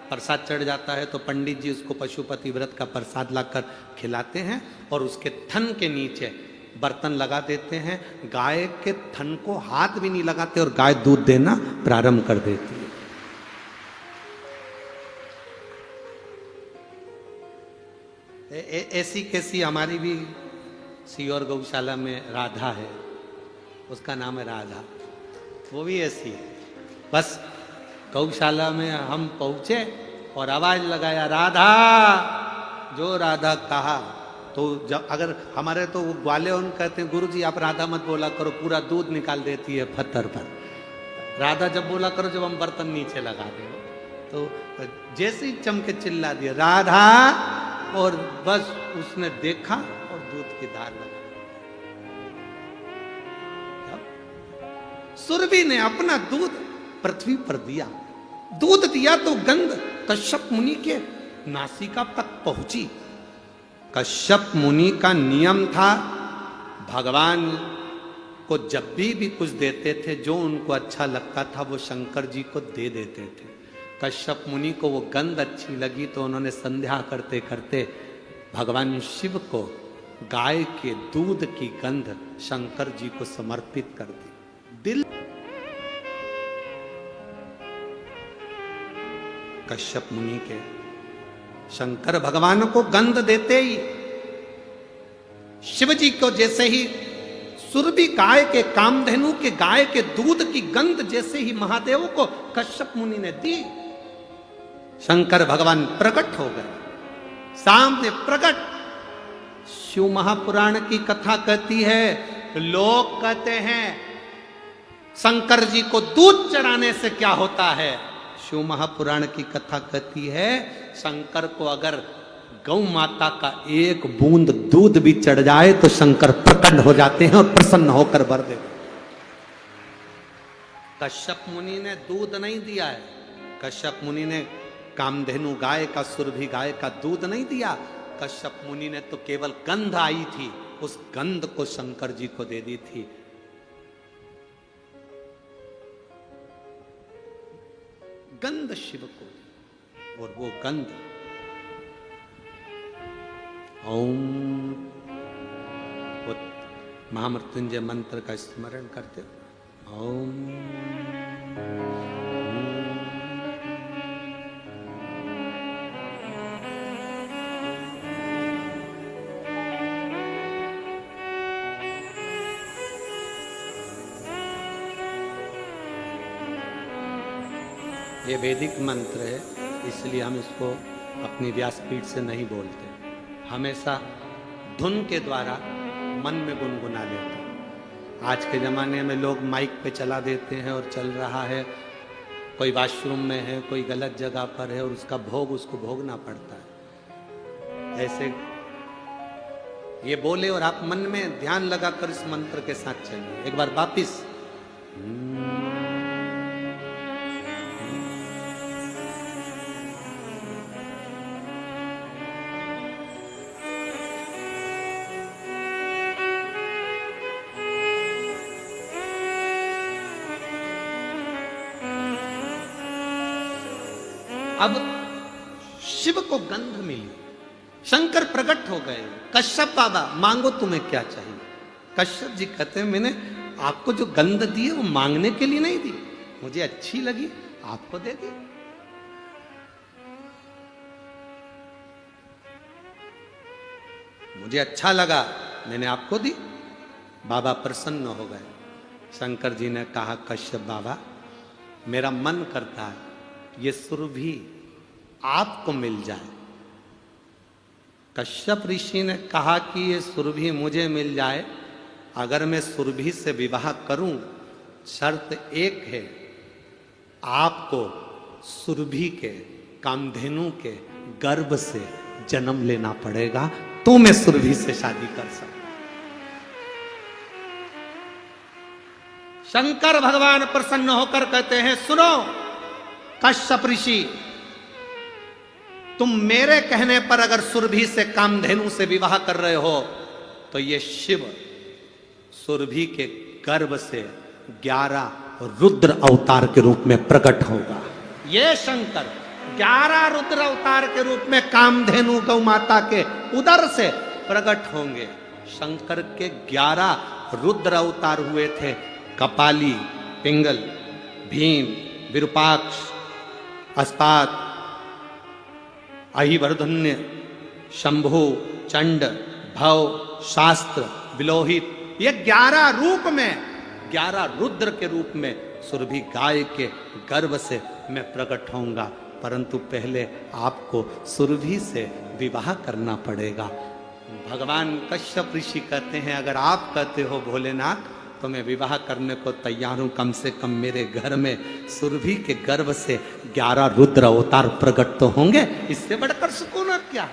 प्रसाद चढ़ जाता है, तो पंडित जी उसको पशुपति व्रत का प्रसाद लाकर खिलाते हैं और उसके थन के नीचे बर्तन लगा देते हैं। गाय के थन को हाथ भी नहीं लगाते और गाय दूध देना प्रारंभ कर देती है। ऐसी कैसी हमारी भी सीहोर गौशाला में राधा है, उसका नाम है राधा, वो भी ऐसी है। बस गौशाला में हम पहुंचे और आवाज लगाया राधा, जो राधा कहा तो जब अगर हमारे तो ग्वाले उन कहते हैं गुरुजी आप राधा मत बोला करो, पूरा दूध निकाल देती है पत्थर पर। राधा जब बोला करो जब हम बर्तन नीचे लगा दे, तो जैसे ही चमके चिल्ला दिया राधा, और बस उसने देखा और दूध की धार लगा। सुरभि ने अपना दूध पृथ्वी पर दिया, दूध दिया तो गंध कश्यप मुनि के नासिका तक पहुंची। कश्यप मुनि का नियम था, भगवान को जब भी कुछ देते थे जो उनको अच्छा लगता था वो शंकर जी को दे देते थे। कश्यप मुनि को वो गंध अच्छी लगी तो उन्होंने संध्या करते करते भगवान शिव को गाय के दूध की गंध शंकर जी को समर्पित कर दी। दिल कश्यप मुनि के शंकर भगवान को गंध देते ही शिव जी को जैसे ही सुरभि गाय के, कामधेनु के गाय के दूध की गंध जैसे ही महादेव को कश्यप मुनि ने दी, शंकर भगवान प्रकट हो गए, सामने प्रकट। शिव महापुराण की कथा कहती है, लोग कहते हैं शंकर जी को दूध चढ़ाने से क्या होता है। शिव महापुराण की कथा कहती है शंकर को अगर गौ माता का एक बूंद दूध भी चढ़ जाए तो शंकर प्रकट हो जाते हैं और प्रसन्न होकर वर देते। कश्यप मुनि ने दूध नहीं दिया है, कश्यप मुनि ने कामधेनु गाय का, सुरभि गाय का दूध नहीं दिया। कश्यप मुनि ने तो केवल गंध आई थी, उस गंध को शंकर जी को दे दी थी। गंध शिव को, और वो गंध ओम, वो महामृत्युंजय मंत्र का स्मरण करते ओम। ये वैदिक मंत्र है, इसलिए हम इसको अपनी व्यासपीठ से नहीं बोलते, हमेशा धुन के द्वारा मन में गुनगुना लेते हैं। आज के ज़माने में लोग माइक पे चला देते हैं और चल रहा है, कोई वॉशरूम में है, कोई गलत जगह पर है और उसका भोग उसको भोगना पड़ता है। ऐसे ये बोले और आप मन में ध्यान लगाकर इस मंत्र के साथ चलिए। एक बार वापिस अब शिव को गंध मिली, शंकर प्रकट हो गए। कश्यप बाबा मांगो तुम्हें क्या चाहिए। कश्यप जी कहते हैं मैंने आपको जो गंध दी है वो मांगने के लिए नहीं दी, मुझे अच्छी लगी आपको दे दी। मुझे अच्छा लगा मैंने आपको दी। बाबा प्रसन्न हो गए। शंकर जी ने कहा कश्यप बाबा मेरा मन करता है ये सुरभि आपको मिल जाए। कश्यप ऋषि ने कहा कि ये सुरभि मुझे मिल जाए, अगर मैं सुरभि से विवाह करूं शर्त एक है, आपको सुरभि के कामधेनु के गर्भ से जन्म लेना पड़ेगा तो मैं सुरभि से शादी कर सकता। शंकर भगवान प्रसन्न होकर कहते हैं सुनो कश्यप ऋषि, तुम मेरे कहने पर अगर सुरभि से कामधेनु से विवाह कर रहे हो तो ये शिव सुरभि के गर्भ से 11 रुद्र अवतार के रूप में प्रकट होगा। ये शंकर 11 रुद्र अवतार के रूप में कामधेनु गौ माता के उदर से प्रकट होंगे। शंकर के 11 रुद्र अवतार हुए थे, कपाली, पिंगल, भीम, विरूपाक्ष, अस्पात, अहिवर्धन्य, शंभु, चंड, भव, शास्त्र, विलोहित, ये 11 रूप में 11 रुद्र के रूप में सुरभि गाय के गर्भ से मैं प्रकट होऊंगा, परंतु पहले आपको सुरभि से विवाह करना पड़ेगा। भगवान कश्यप ऋषि कहते हैं अगर आप कहते हो भोलेनाथ तो मैं विवाह करने को तैयार हूं, कम से कम मेरे घर में सुरभि के गर्भ से 11 रुद्र अवतार प्रकट तो होंगे, इससे बढ़कर सुकून और क्या।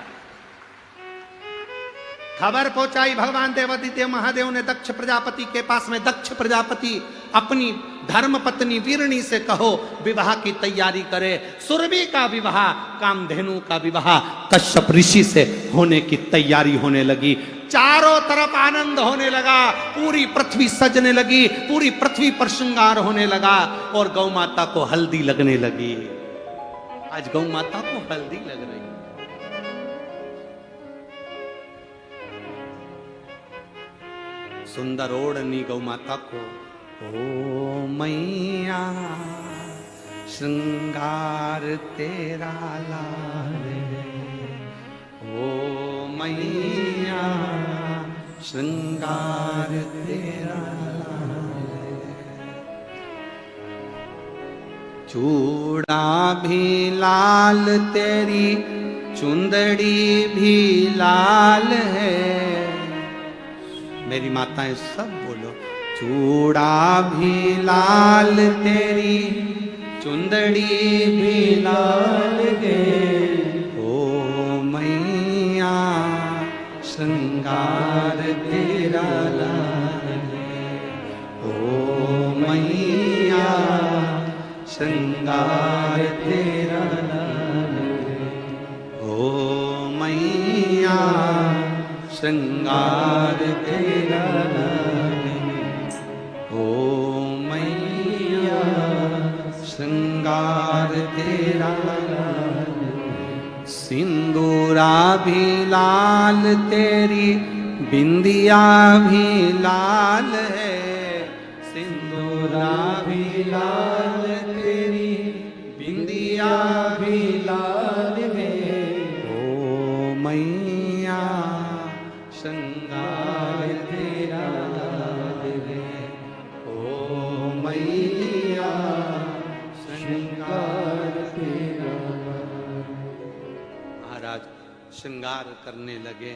खबर पहुंचाई भगवान देवादिदेव महादेव ने दक्ष प्रजापति के पास में। दक्ष प्रजापति अपनी धर्म पत्नी वीरणी से कहो विवाह की तैयारी करे। सुरभि का विवाह, कामधेनु का विवाह कश्यप ऋषि से होने की तैयारी होने लगी। चारों तरफ आनंद होने लगा, पूरी पृथ्वी सजने लगी, पूरी पृथ्वी पर श्रृंगार होने लगा और गौ माता को हल्दी लगने लगी। आज गौ माता को हल्दी लग रही। सुंदर ओढ़नी गौ माता को, ओ मैया श्रृंगार तेरा लाल, ओ मैया श्रृंगार तेरा लाल। चूड़ा भी लाल तेरी चुंदड़ी भी लाल है। मेरी माताएं सब बोलो, चूड़ा भी लाल तेरी चुंदड़ी भी लाल है, ओ मैया श्रृंगार तेरा लाल है, ओ मैया श्रृंगार तेरा लाल है, ओ मैया श्रृंगार तेरा लाल है, ओ मैया श्रृंगार तेरा लाल है। सिंदूरा भी लाल तेरी बिंदिया भी लाल है, सिंदूरा भी लाल तेरी बिंदिया भी लाल है, ओ मैया श्रृंगार तेरा लाल है, ओ मैया श्रृंगार तेरा लाल। महाराज श्रृंगार करने लगे।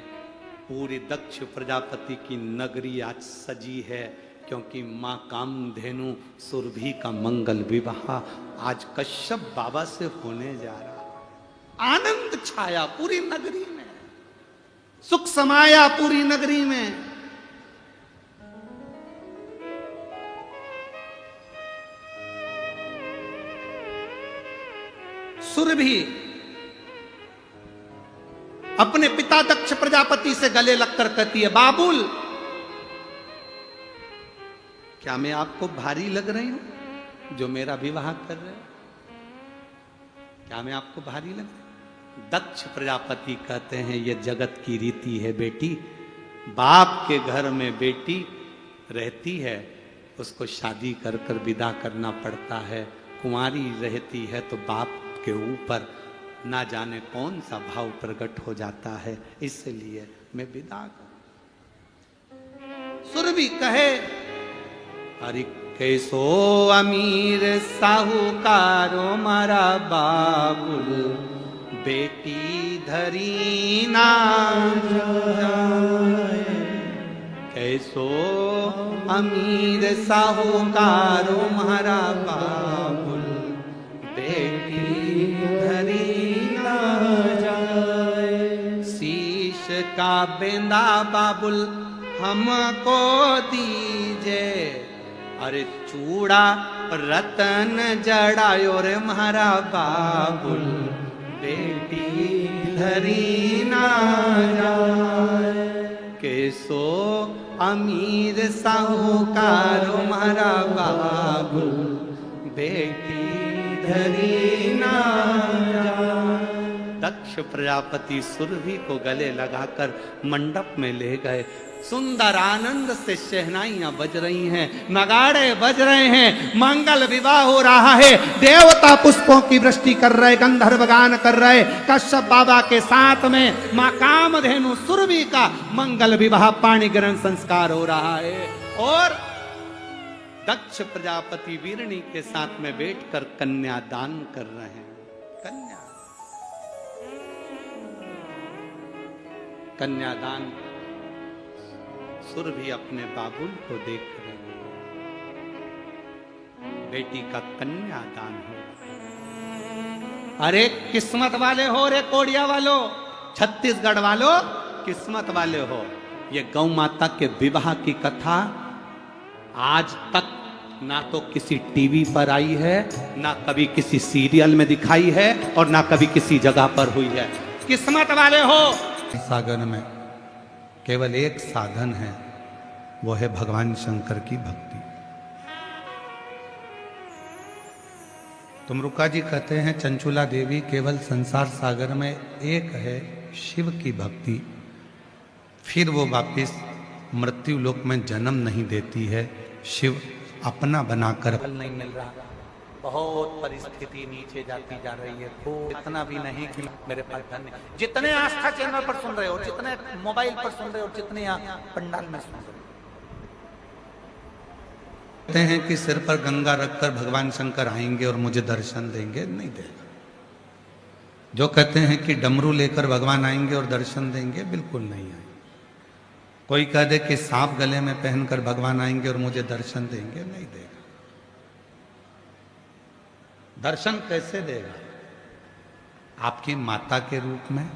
पूरी दक्ष प्रजापति की नगरी आज सजी है, क्योंकि माँ कामधेनु सुरभि का मंगल विवाह आज कश्यप बाबा से होने जा रहा। आनंद छाया पूरी नगरी में, सुख समाया पूरी नगरी में। सुरभि अपने पिता दक्ष प्रजापति से गले लगकर कहती है, बाबुल क्या मैं आपको भारी लग रही हूं जो मेरा विवाह कर रहे हो? क्या मैं आपको भारी लग? दक्ष प्रजापति कहते हैं ये जगत की रीति है बेटी, बाप के घर में बेटी रहती है उसको शादी कर कर विदा करना पड़ता है, कुंवारी रहती है तो बाप के ऊपर ना जाने कौन सा भाव प्रकट हो जाता है, इसलिए मैं विदा कर। सुरभि कहे अरे कैसो अमीर साहूकारो मारा बाबुल, बेटी धरी ना जाए। कैसो अमीर साहूकारो मारा बाबुल, बेटी धरी ना जाए। शीश का बेंदा बाबुल हमको दीजे, अरे चूड़ा रतन जड़ायो रे म्हारा बाबुल, बेटी धरी ना जाए। कैसो अमीर साहूकार म्हारा बाबुल, बेटी धरी ना जाए। दक्ष प्रजापति सुरभि को गले लगाकर मंडप में ले गए। सुंदर आनंद से शहनाइयां बज रही हैं, नगाड़े बज रहे हैं, मंगल विवाह हो रहा है। देवता पुष्पों की वृष्टि कर रहे, गंधर्व गान कर रहे। कश्यप बाबा के साथ में मां कामधेनु सुरभि का मंगल विवाह पाणी ग्रहण संस्कार हो रहा है। और दक्ष प्रजापति वीरणी के साथ में बैठकर कन्यादान कर रहे हैं। कन्यादान सुरभि अपने बाबुल को देख रहे हैं, बेटी का कन्यादान हो। अरे किस्मत वाले हो रे कोड़िया वालों, छत्तीसगढ़ वालों किस्मत वाले हो। ये गौ माता के विवाह की कथा आज तक ना तो किसी टीवी पर आई है, ना कभी किसी सीरियल में दिखाई है, और ना कभी किसी जगह पर हुई है। किस्मत वाले हो। सागर में केवल एक साधन है, वो है भगवान शंकर की भक्ति। तुमरुका जी कहते हैं चंचुला देवी केवल संसार सागर में एक है शिव की भक्ति, फिर वो वापिस मृत्यु लोक में जन्म नहीं देती है। शिव अपना बनाकर फल नहीं मिल रहा, बहुत परिस्थिति नीचे जाती जा रही है। तो इतना भी नहीं कि मेरे पास धन नहीं। जितने आस्था चैनल पर सुन रहे हो, जितने मोबाइल पर सुन रहे हो, जितने यहाँ पंडाल में सुन रहे हो, कहते हैं कि सिर पर गंगा रखकर भगवान शंकर आएंगे और मुझे दर्शन देंगे, नहीं देगा। जो कहते हैं कि डमरू लेकर भगवान आएंगे और दर्शन देंगे, बिल्कुल नहीं आएंगे। कोई कह दे कि सांप गले में पहनकर भगवान आएंगे और मुझे दर्शन देंगे, नहीं देगा। दर्शन कैसे देगा? आपकी माता के रूप में,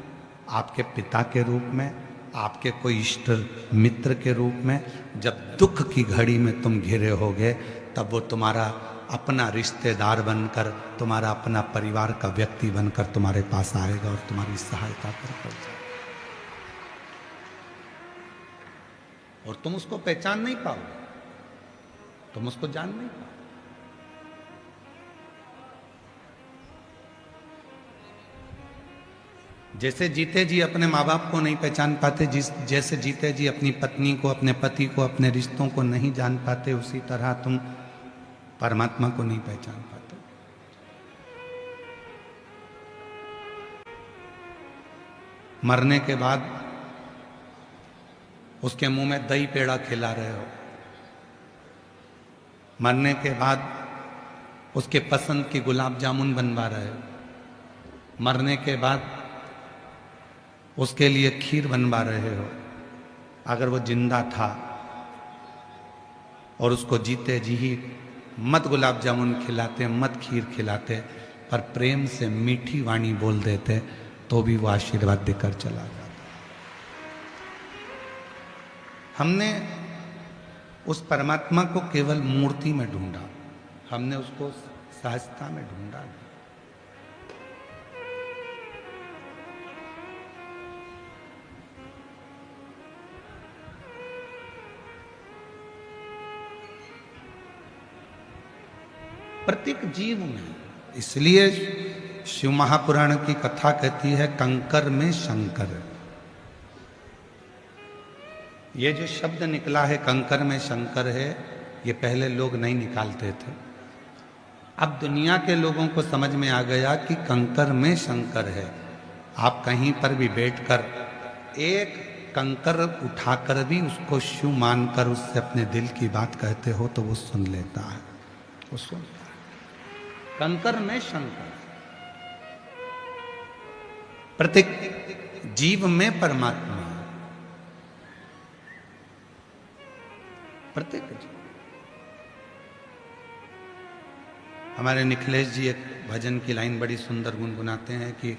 आपके पिता के रूप में, आपके कोई इष्ट मित्र के रूप में। जब दुख की घड़ी में तुम घिरे होगे, तब वो तुम्हारा अपना रिश्तेदार बनकर, तुम्हारा अपना परिवार का व्यक्ति बनकर तुम्हारे पास आएगा और तुम्हारी सहायता कर जाएगा। और तुम उसको पहचान नहीं पाओगे, तुम उसको जान नहीं पाओगे। जैसे जीते जी अपने माँ बाप को नहीं पहचान पाते, जैसे जीते जी अपनी पत्नी को, अपने पति को, अपने रिश्तों को नहीं जान पाते, उसी तरह तुम परमात्मा को नहीं पहचान पाते। मरने के बाद उसके मुंह में दही पेड़ा खिला रहे हो, मरने के बाद उसके पसंद की गुलाब जामुन बनवा रहे हो, मरने के बाद उसके लिए खीर बनवा रहे हो। अगर वो जिंदा था और उसको जीते जी ही मत गुलाब जामुन खिलाते, मत खीर खिलाते, पर प्रेम से मीठी वाणी बोल देते, तो भी वो आशीर्वाद देकर चला जाता। हमने उस परमात्मा को केवल मूर्ति में ढूंढा, हमने उसको सहजता में ढूंढा। प्रत्येक जीव में, इसलिए शिव महापुराण की कथा कहती है कंकर में शंकर। ये जो शब्द निकला है कंकर में शंकर है, ये पहले लोग नहीं निकालते थे। अब दुनिया के लोगों को समझ में आ गया कि कंकर में शंकर है। आप कहीं पर भी बैठकर एक कंकर उठाकर भी उसको शिव मानकर उससे अपने दिल की बात कहते हो तो वो सुन लेता है, वो सुनता है। कंकर में शंकर, प्रत्येक जीव में परमात्मा, प्रत्येक जीव। हमारे निखिलेश जी एक भजन की लाइन बड़ी सुंदर गुनगुनाते हैं कि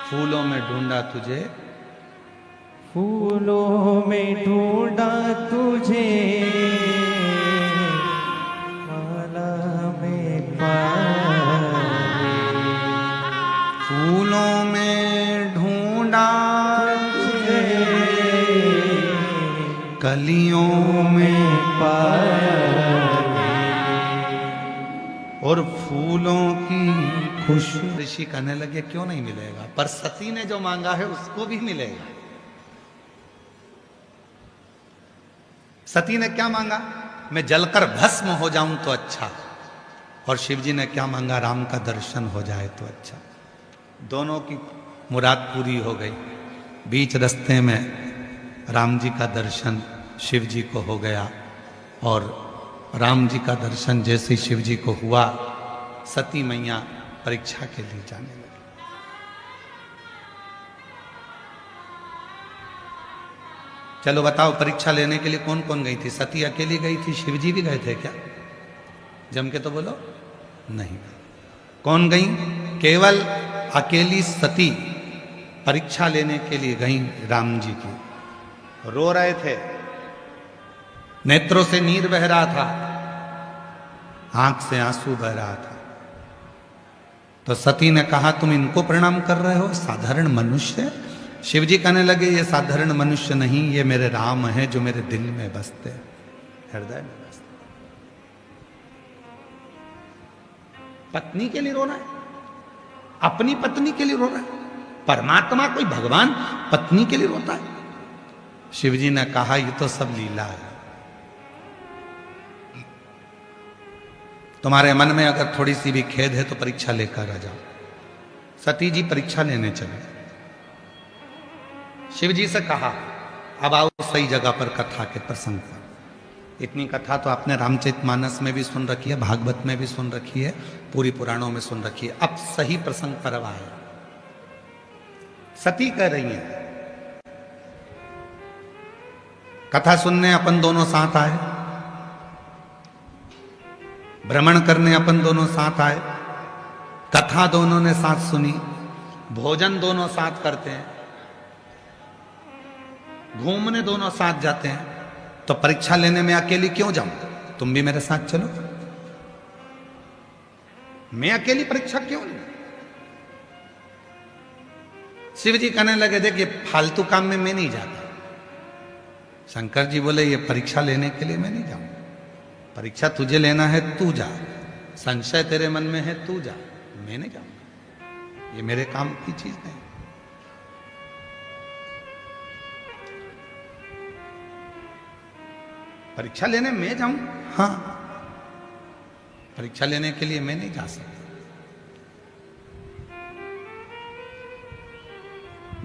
फूलों में ढूंढा तुझे, फूलों में ढूंढा तुझे, माला में पाए, फूलों में ढूंढा तुझे, कलियों में पाए, और फूलों की खुशबू। ऋषि कहने लगे क्यों नहीं मिलेगा, पर सती ने जो मांगा है उसको भी मिलेगा। सती ने क्या मांगा, मैं जलकर भस्म हो जाऊं तो अच्छा, और शिव जी ने क्या मांगा, राम का दर्शन हो जाए तो अच्छा। दोनों की मुराद पूरी हो गई। बीच रास्ते में राम जी का दर्शन शिव जी को हो गया, और राम जी का दर्शन जैसे शिव जी को हुआ, सती मैया परीक्षा के लिए जाने लगी। चलो बताओ, परीक्षा लेने के लिए कौन कौन गई थी? सती अकेली गई थी, शिव जी भी गए थे क्या? जम के तो बोलो, नहीं। कौन गई? केवल अकेली सती परीक्षा लेने के लिए गई राम जी की। रो रहे थे, नेत्रों से नीर बह रहा था, आंख से आंसू बह रहा था। तो सती ने कहा तुम इनको प्रणाम कर रहे हो, साधारण मनुष्य? शिव जी कहने लगे ये साधारण मनुष्य नहीं, ये मेरे राम हैं जो मेरे दिल में बसते, हृदय में बसते। पत्नी के लिए रो रहा है, अपनी पत्नी के लिए रो रहा है। परमात्मा कोई भगवान पत्नी के लिए रोता है? शिव जी ने कहा ये तो सब लीला है। तुम्हारे मन में अगर थोड़ी सी भी खेद है तो परीक्षा लेकर आ जाओ। सती जी परीक्षा लेने चले। शिव जी से कहा अब आओ सही जगह पर कथा के प्रसंग पर। इतनी कथा तो आपने रामचरितमानस में भी सुन रखी है, भागवत में भी सुन रखी है, पूरी पुराणों में सुन रखी है। अब सही प्रसंग पर अब आए। सती कह रही है, कथा सुनने अपन दोनों साथ आए, भ्रमण करने अपन दोनों साथ आए, कथा दोनों ने साथ सुनी, भोजन दोनों साथ करते हैं, घूमने दोनों साथ जाते हैं, तो परीक्षा लेने में अकेली क्यों जाऊं? तुम भी मेरे साथ चलो। मैं अकेली परीक्षा क्यों लूं? शिव जी कहने लगे देखिए फालतू काम में मैं नहीं जाता। शंकर जी बोले ये परीक्षा लेने के लिए मैं नहीं जाऊं, परीक्षा तुझे लेना है तू जा, संशय तेरे मन में है तू जा, मैं नहीं जाऊंगा, ये मेरे काम की चीज नहीं। परीक्षा लेने मैं जाऊं? हाँ, परीक्षा लेने के लिए मैं नहीं जा सकता।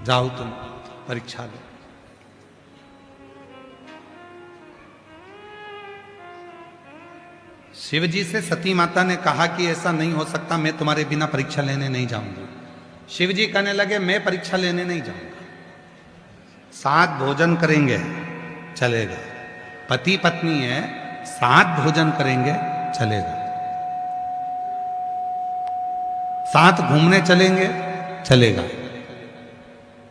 जाओ तुम परीक्षा लो। शिव जी से सती माता ने कहा कि ऐसा नहीं हो सकता, मैं तुम्हारे बिना परीक्षा लेने नहीं जाऊंगी। शिव जी कहने लगे मैं परीक्षा लेने नहीं जाऊंगा, साथ भोजन करेंगे चलेगा, पति पत्नी है साथ भोजन करेंगे चलेगा, साथ घूमने चलेंगे चलेगा,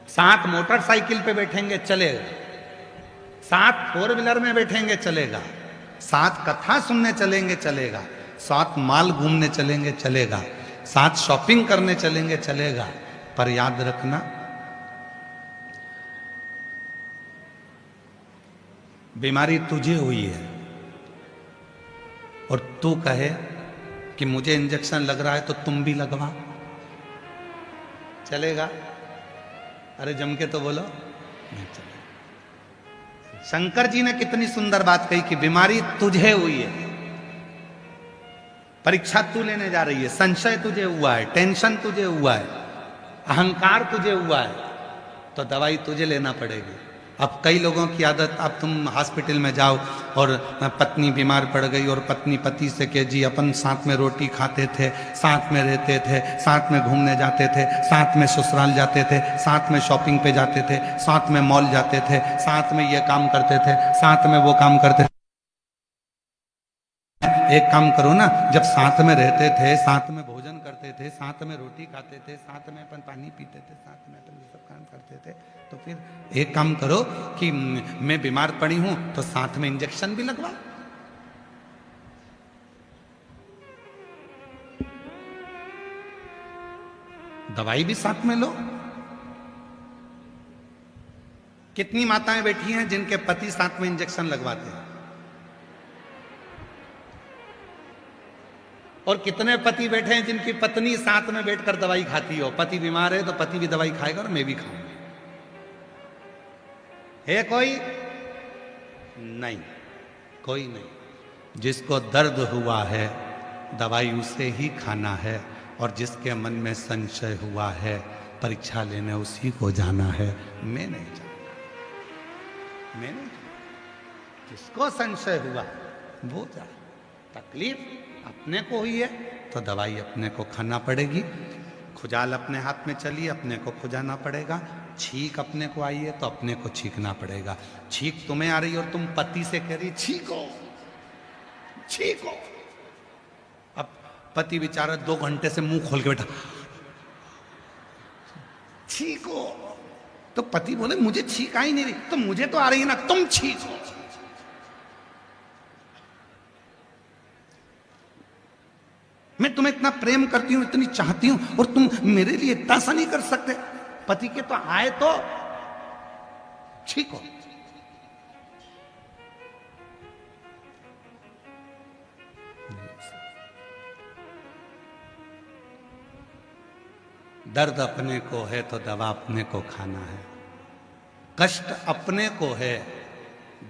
साथ मोटरसाइकिल पे बैठेंगे चलेगा, साथ फोर व्हीलर में बैठेंगे चलेगा, साथ कथा सुनने चलेंगे चलेगा, साथ माल घूमने चलेंगे चलेगा, साथ शॉपिंग करने चलेंगे चलेगा। पर याद रखना बीमारी तुझे हुई है और तू कहे कि मुझे इंजेक्शन लग रहा है तो तुम भी लगवा, चलेगा? अरे जम के तो बोलो, नहीं चलेगा। शंकर जी ने कितनी सुंदर बात कही कि बीमारी तुझे हुई है, परीक्षा तू लेने जा रही है, संशय तुझे हुआ है, टेंशन तुझे हुआ है, अहंकार तुझे हुआ है, तो दवाई तुझे लेना पड़ेगी। अब कई लोगों की आदत, अब तुम हॉस्पिटल में जाओ और पत्नी बीमार पड़ गई और पत्नी पति से कहे जी अपन साथ में रोटी खाते थे, साथ में रहते थे, साथ में घूमने जाते थे, साथ में ससुराल जाते थे, साथ में शॉपिंग पे जाते थे, साथ में मॉल जाते थे, साथ में ये काम करते थे, साथ में वो काम करते थे। एक काम करो ना, जब साथ में रहते थे, साथ में भोजन करते थे, साथ में रोटी खाते थे, साथ में अपन पानी पीते थे, साथ में अपन ये सब काम करते थे, तो फिर एक काम करो कि मैं बीमार पड़ी हूं तो साथ में इंजेक्शन भी लगवा, दवाई भी साथ में लो। कितनी माताएं बैठी हैं जिनके पति साथ में इंजेक्शन लगवाते हैं, और कितने पति बैठे हैं जिनकी पत्नी साथ में बैठकर दवाई खाती हो। पति बीमार है तो पति भी दवाई खाएगा और मैं भी खाऊंगा। है कोई? नहीं, कोई नहीं। जिसको दर्द हुआ है दवाई उसे ही खाना है, और जिसके मन में संशय हुआ है परीक्षा लेने उसी को जाना है। मैं नहीं जाऊंगा, मैं नहीं जाऊंगा। जिसको संशय हुआ वो जाए। तकलीफ अपने को हुई है तो दवाई अपने को खाना पड़ेगी। खुजाल अपने हाथ में चली, अपने को खुजाना पड़ेगा। छींक अपने को आई है तो अपने को छींकना पड़ेगा। छींक तुम्हें आ रही और तुम पति से कह रही छींको छींको। अब पति बेचारा 2 घंटे से मुंह खोल के बैठा, छींको, तो पति बोले मुझे छींक आ ही नहीं रही, तो मुझे तो आ रही है ना, तुम छींको। मैं तुम्हें इतना प्रेम करती हूं, इतनी चाहती हूं, और तुम मेरे लिए इतना सा नहीं कर सकते। पति के तो आए तो छींको। दर्द अपने को है तो दवा अपने को खाना है। कष्ट अपने को है,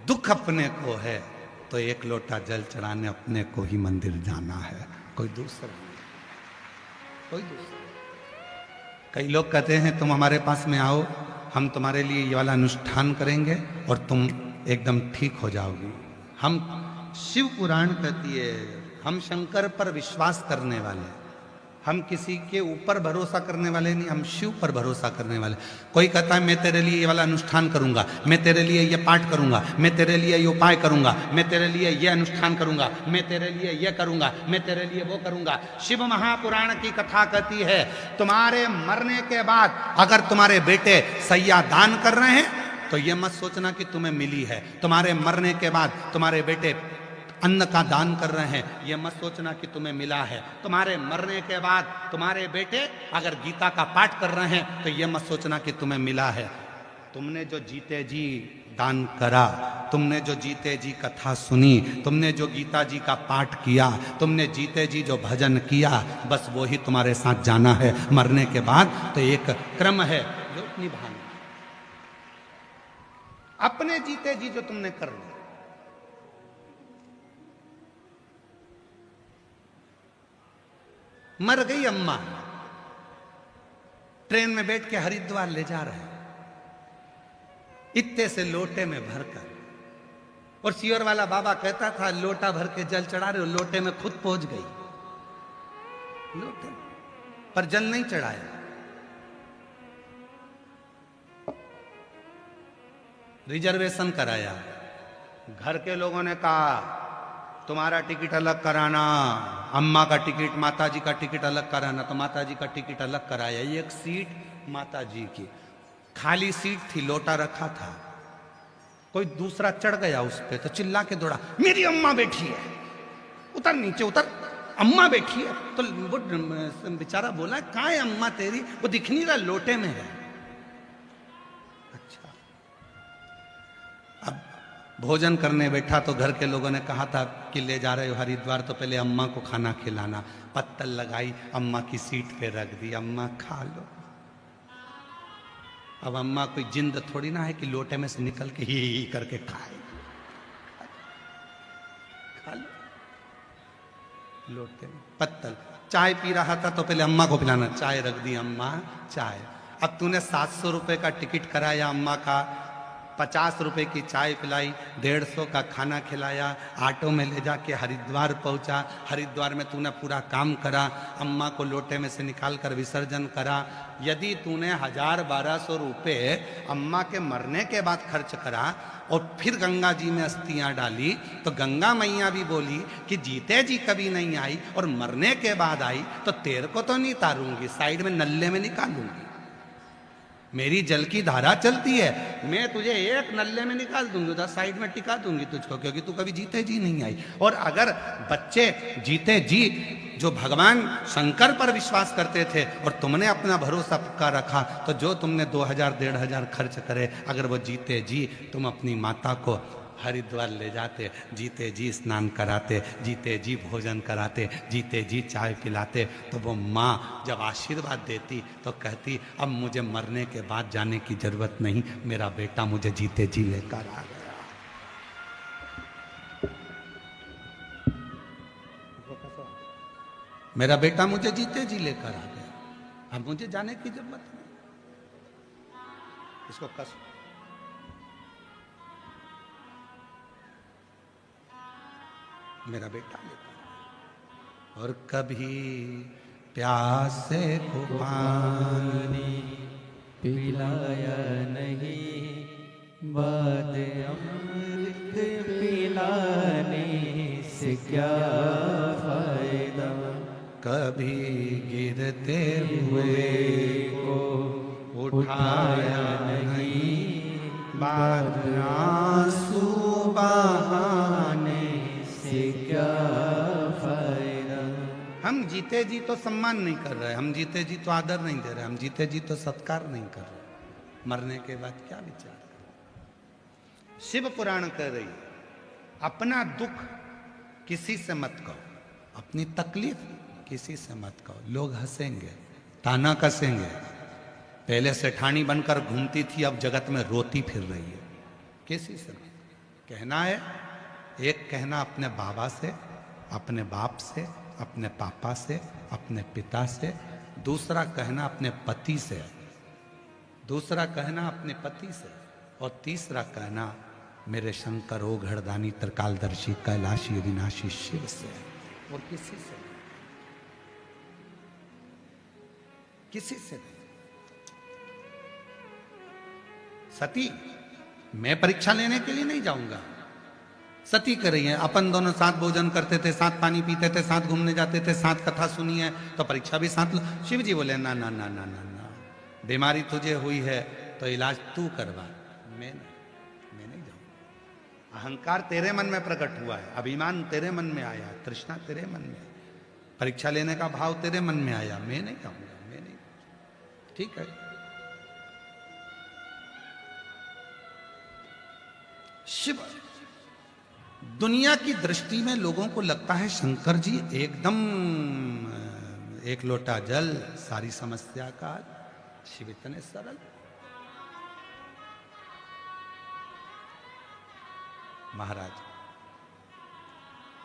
दुख अपने को है, तो 1 लोटा जल चढ़ाने अपने को ही मंदिर जाना है, कोई दूसरा नहीं, कोई दूसरा। कई लोग कहते हैं तुम हमारे पास में आओ, हम तुम्हारे लिए ये वाला अनुष्ठान करेंगे और तुम एकदम ठीक हो जाओगी। हम शिव पुराण कहती है, हम शंकर पर विश्वास करने वाले, हम किसी के ऊपर भरोसा करने वाले नहीं, हम शिव पर भरोसा करने वाले। कोई कहता है मैं तेरे लिए ये वाला अनुष्ठान करूंगा, मैं तेरे लिए ये पाठ करूंगा, मैं तेरे लिए ये उपाय करूंगा, मैं तेरे लिए ये अनुष्ठान करूंगा, मैं तेरे लिए ये करूंगा, मैं तेरे लिए वो करूंगा। शिव महापुराण की कथा कहती है तुम्हारे मरने के बाद अगर तुम्हारे बेटे सैया दान कर रहे हैं तो ये मत सोचना कि तुम्हें मिली है। तुम्हारे मरने के बाद तुम्हारे बेटे अन्न का दान कर रहे हैं, यह मत सोचना कि तुम्हें मिला है। तुम्हारे मरने के बाद तुम्हारे बेटे अगर गीता का पाठ कर रहे हैं तो यह मत सोचना कि तुम्हें मिला है। तुमने जो जीते जी दान करा, तुमने जो जीते जी कथा सुनी, तुमने जो गीता जी का पाठ किया, तुमने जीते जी जो भजन किया, बस वो ही तुम्हारे साथ जाना है। मरने के बाद तो एक क्रम है जो निभाना। अपने जीते जी जो तुमने कर लिया, मर गई अम्मा, ट्रेन में बैठ के हरिद्वार ले जा रहे हैं इत्ते से लोटे में भरकर, और सियोर वाला बाबा कहता था लोटा भर के जल चढ़ा रहे हो, लोटे में खुद पहुंच गई, लोटे में, पर जल नहीं चढ़ाया। रिजर्वेशन कराया, घर के लोगों ने कहा तुम्हारा टिकट अलग कराना, अम्मा का टिकट, माताजी का टिकट अलग कराना, तो माताजी का टिकट अलग कराया। एक सीट माताजी की खाली सीट थी, लोटा रखा था, कोई दूसरा चढ़ गया उस पे तो चिल्ला के दौड़ा मेरी अम्मा बैठी है, उतर नीचे उतर, अम्मा बैठी है। तो वो बेचारा बोला कहाँ है अम्मा तेरी, वो दिख नहीं रहा, लोटे में है। अच्छा, अब भोजन करने बैठा तो घर के लोगों ने कहा था कि ले जा रहे हो हरिद्वार तो पहले अम्मा को खाना खिलाना। पत्तल लगाई, अम्मा की सीट पे रख दी, अम्मा खा लो। अब अम्मा कोई जिंद थोड़ी ना है कि लोटे में से निकल के ही करके खाए। खा लो लोटे में। पत्तल चाय पी रहा था तो पहले अम्मा को पिलाना, चाय रख दी अम्मा चाय। अब तूने 700 रुपए का टिकट कराया अम्मा का, 50 रुपए की चाय पिलाई, 150 का खाना खिलाया, ऑटो में ले जाके हरिद्वार पहुंचा, हरिद्वार में तूने पूरा काम करा, अम्मा को लोटे में से निकाल कर विसर्जन करा। यदि तूने 1000-1200 रुपए अम्मा के मरने के बाद खर्च करा और फिर गंगा जी में अस्थियां डाली, तो गंगा मैया भी बोली कि जीते जी कभी नहीं आई और मरने के बाद आई तो तेरे को तो नहीं तारूंगी, साइड में नल्ले में निकालूंगी। मेरी जल की धारा चलती है, मैं तुझे एक नल्ले में निकाल दूंगी, उधर साइड में टिका दूंगी तुझको, क्योंकि तू कभी जीते जी नहीं आई। और अगर बच्चे जीते जी जो भगवान शंकर पर विश्वास करते थे और तुमने अपना भरोसा पक्का रखा, तो जो तुमने 2000-1500 खर्च करे, अगर वो जीते जी तुम अपनी माता को हरिद्वार ले जाते, जीते जी स्नान कराते, जीते जी भोजन कराते, जीते जी चाय पिलाते, तो वो माँ जब आशीर्वाद देती तो कहती अब मुझे मरने के बाद जाने की जरूरत नहीं, मेरा बेटा मुझे जीते जी लेकर आ गया। मेरा बेटा मुझे जीते जी लेकर आ गया, अब मुझे जाने की जरूरत नहीं। इसको कस मेरा बेटा लेकर। और कभी प्यासे को पानी पिलाया नहीं, बाद अमृत पिलाने से क्या फायदा। कभी गिरते हुए को उठाया नहीं, बाद आंसू बहाने से क्या फायदा। हम जीते जी तो सम्मान नहीं कर रहे, हम जीते जी तो आदर नहीं दे रहे, हम जीते जी तो सत्कार नहीं कर रहे, मरने के बाद क्या विचार। शिव पुराण कह रही अपना दुख किसी से मत कहो, अपनी तकलीफ किसी से मत कहो। लोग हंसेंगे, ताना कसेंगे। पहले सेठानी बनकर घूमती थी, अब जगत में रोती फिर रही है। किसी से मत कहना है, एक कहना अपने बाबा से, अपने बाप से, अपने पापा से, अपने पिता से, दूसरा कहना अपने पति से, दूसरा कहना अपने पति से, और तीसरा कहना मेरे शंकर ओ घड़दानी त्रिकालदर्शी कैलाशी अविनाशी शिव से। और किसी से, किसी से नहीं। सती मैं परीक्षा लेने के लिए नहीं जाऊंगा। सती कर रही है, अपन दोनों साथ भोजन करते थे, साथ पानी पीते थे, साथ घूमने जाते थे, साथ कथा सुनी है, तो परीक्षा भी साथ लो। शिव जी बोले ना ना ना ना ना ना, बीमारी तुझे हुई है तो इलाज तू करवा, मैं नहीं जाऊंगा। अहंकार तेरे मन में प्रकट हुआ है, अभिमान तेरे मन में आया, तृष्णा तेरे मन में, परीक्षा लेने का भाव तेरे मन में आया, मैं नहीं जाऊंगा, मैं नहीं। ठीक है, शिव दुनिया की दृष्टि में लोगों को लगता है शंकर जी एकदम एक लोटा जल सारी समस्या का। शिव इतने सरल। महाराज,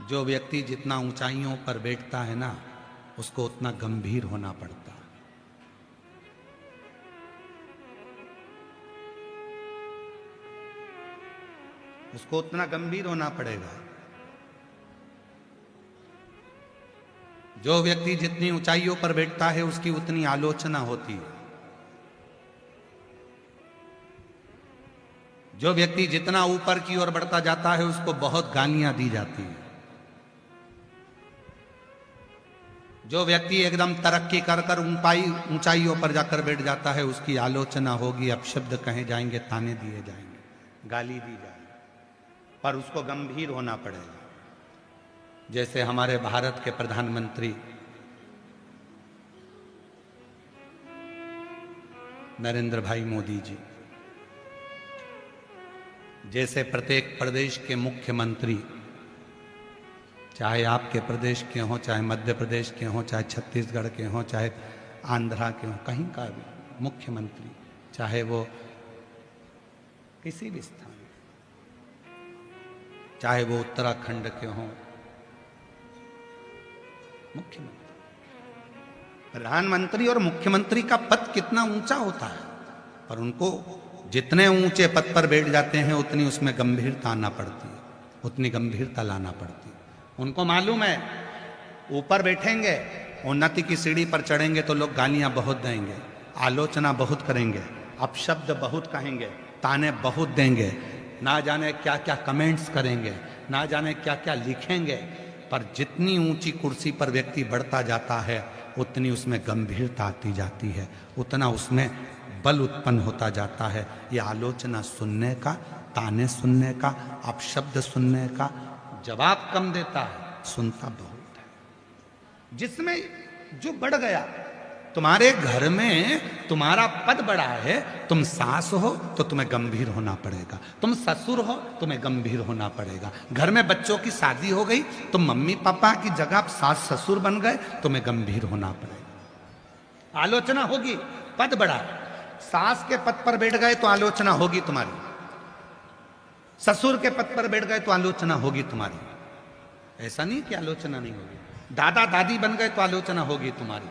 जो व्यक्ति जितना ऊंचाइयों पर बैठता है ना, उसको उतना गंभीर होना पड़ता है। उसको उतना गंभीर होना पड़ेगा। जो व्यक्ति जितनी ऊंचाइयों पर बैठता है उसकी उतनी आलोचना होती है। जो व्यक्ति जितना ऊपर की ओर बढ़ता जाता है उसको बहुत गालियां दी जाती है। जो व्यक्ति एकदम तरक्की कर कर ऊंचाइयों पर जाकर बैठ जाता है उसकी आलोचना होगी, अपशब्द कहे जाएंगे, ताने दिए जाएंगे, गाली दी जाएगी। पर उसको गंभीर होना पड़ेगा। जैसे हमारे भारत के प्रधानमंत्री नरेंद्र भाई मोदी जी, जैसे प्रत्येक प्रदेश के मुख्यमंत्री, चाहे आपके प्रदेश के हों, चाहे मध्य प्रदेश के हों, चाहे छत्तीसगढ़ के हों, चाहे आंध्रा के हों, कहीं का भी मुख्यमंत्री चाहे वो किसी भी स्थान, चाहे वो उत्तराखंड के हों, मुख्यमंत्री, प्रधानमंत्री और मुख्यमंत्री का पद कितना ऊंचा होता है, पर उनको जितने ऊंचे पद पर बैठ जाते हैं उतनी उसमें गंभीरता आना पड़ती है, उतनी गंभीरता लाना पड़ती है। उनको मालूम है ऊपर बैठेंगे, उन्नति की सीढ़ी पर चढ़ेंगे तो लोग गालियां बहुत देंगे, आलोचना बहुत करेंगे, अपशब्द बहुत कहेंगे, ताने बहुत देंगे, ना जाने क्या क्या कमेंट्स करेंगे, ना जाने क्या क्या लिखेंगे, पर जितनी ऊंची कुर्सी पर व्यक्ति बढ़ता जाता है उतनी उसमें गंभीरता आती जाती है, उतना उसमें बल उत्पन्न होता जाता है। ये आलोचना सुनने का, ताने सुनने का, अपशब्द सुनने का जवाब कम देता है, सुनता बहुत है। जिसमें जो बढ़ गया, तुम्हारे घर में तुम्हारा पद बढ़ा है, तुम सास हो तो तुम्हें गंभीर होना पड़ेगा, तुम ससुर हो तुम्हें गंभीर होना पड़ेगा, घर में बच्चों की शादी हो गई, तुम मम्मी पापा की जगह सास ससुर बन गए, तुम्हें गंभीर होना पड़ेगा। आलोचना होगी, पद बढ़ा, सास के पद पर बैठ गए तो आलोचना होगी तुम्हारी, ससुर के पद पर बैठ गए तो आलोचना होगी तुम्हारी। ऐसा नहीं कि आलोचना नहीं होगी, दादा दादी बन गए तो आलोचना होगी तुम्हारी।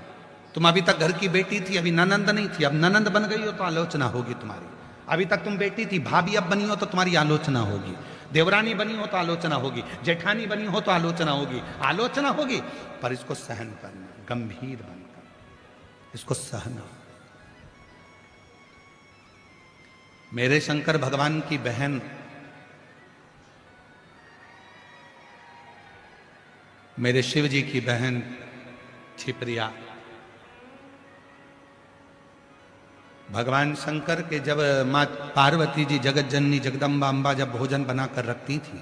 तुम अभी तक घर की बेटी थी, अभी ननंद नहीं थी, अब ननंद बन गई हो तो आलोचना होगी तुम्हारी। अभी तक तुम बेटी थी, भाभी अब बनी हो तो तुम्हारी आलोचना होगी, देवरानी बनी हो तो आलोचना होगी, जेठानी बनी हो तो आलोचना होगी, आलोचना होगी, पर इसको सहन करना, गंभीर बनकर इसको सहना। मेरे शंकर भगवान की बहन, मेरे शिव जी की बहन छिप्रिया, भगवान शंकर के जब माँ पार्वती जी जगत जननी जगदम्बा अम्बा जब भोजन बनाकर रखती थी,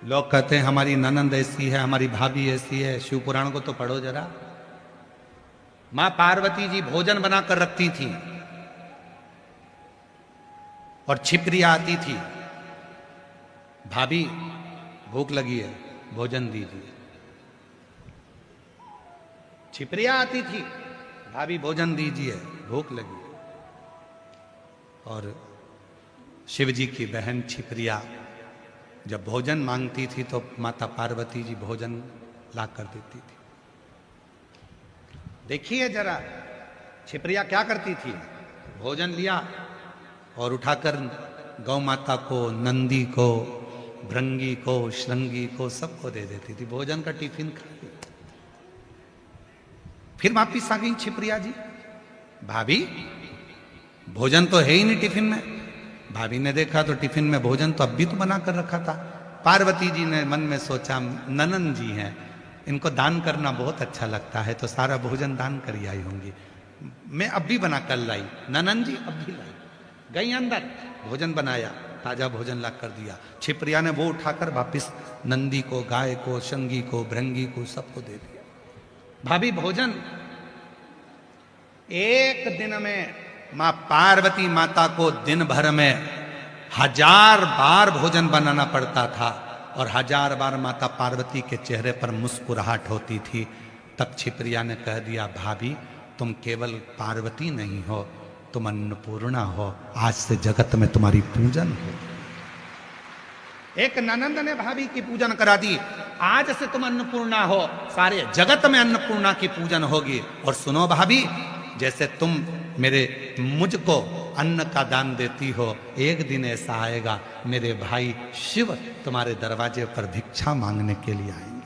लोग कहते हैं हमारी ननंद ऐसी है, हमारी भाभी ऐसी है। शिव पुराण को तो पढ़ो जरा। माँ पार्वती जी भोजन बनाकर रखती थी और छिप्रिया आती थी, भाभी भूख लगी है भोजन दीजिए। छिप्रिया आती थी, भाभी भोजन दीजिए भूख लगी है। और शिव जी की बहन छिप्रिया जब भोजन मांगती थी तो माता पार्वती जी भोजन ला कर देती थी। देखिए जरा छिप्रिया क्या करती थी, भोजन लिया और उठाकर गौ माता को, नंदी को, भृंगी को, श्रृंगी को सबको दे देती थी। भोजन का टिफिन खा लिया। फिर वापिस आ गई छिप्रिया जी, भाभी भोजन तो है ही नहीं टिफिन में। भाभी ने देखा तो टिफिन में भोजन तो अब भी तो बना कर रखा था। पार्वती जी ने मन में सोचा ननन जी हैं, इनको दान करना बहुत अच्छा लगता है, तो सारा भोजन दान कर आई होंगी, मैं अब भी बना कर लाई। ननन जी अब भी लाई, गई अंदर, भोजन बनाया, ताजा भोजन ला कर दिया। छिप्रिया ने वो उठाकर वापिस नंदी को, गाय को, शंगी को, भृंगी को सबको दे दिया। भाभी भोजन, एक दिन में मां पार्वती माता को दिन भर में 1000 बार भोजन बनाना पड़ता था और 1000 बार माता पार्वती के चेहरे पर मुस्कुराहट होती थी। तब छिप्रिया ने कह दिया, भाभी तुम केवल पार्वती नहीं हो, तुम अन्नपूर्णा हो, आज से जगत में तुम्हारी पूजन हो। एक ननंद ने भाभी की पूजन करा दी, आज से तुम अन्नपूर्णा हो, सारे जगत में अन्नपूर्णा की पूजन होगी। और सुनो भाभी, जैसे तुम मुझको अन्न का दान देती हो, एक दिन ऐसा आएगा मेरे भाई शिव तुम्हारे दरवाजे पर भिक्षा मांगने के लिए आएंगे।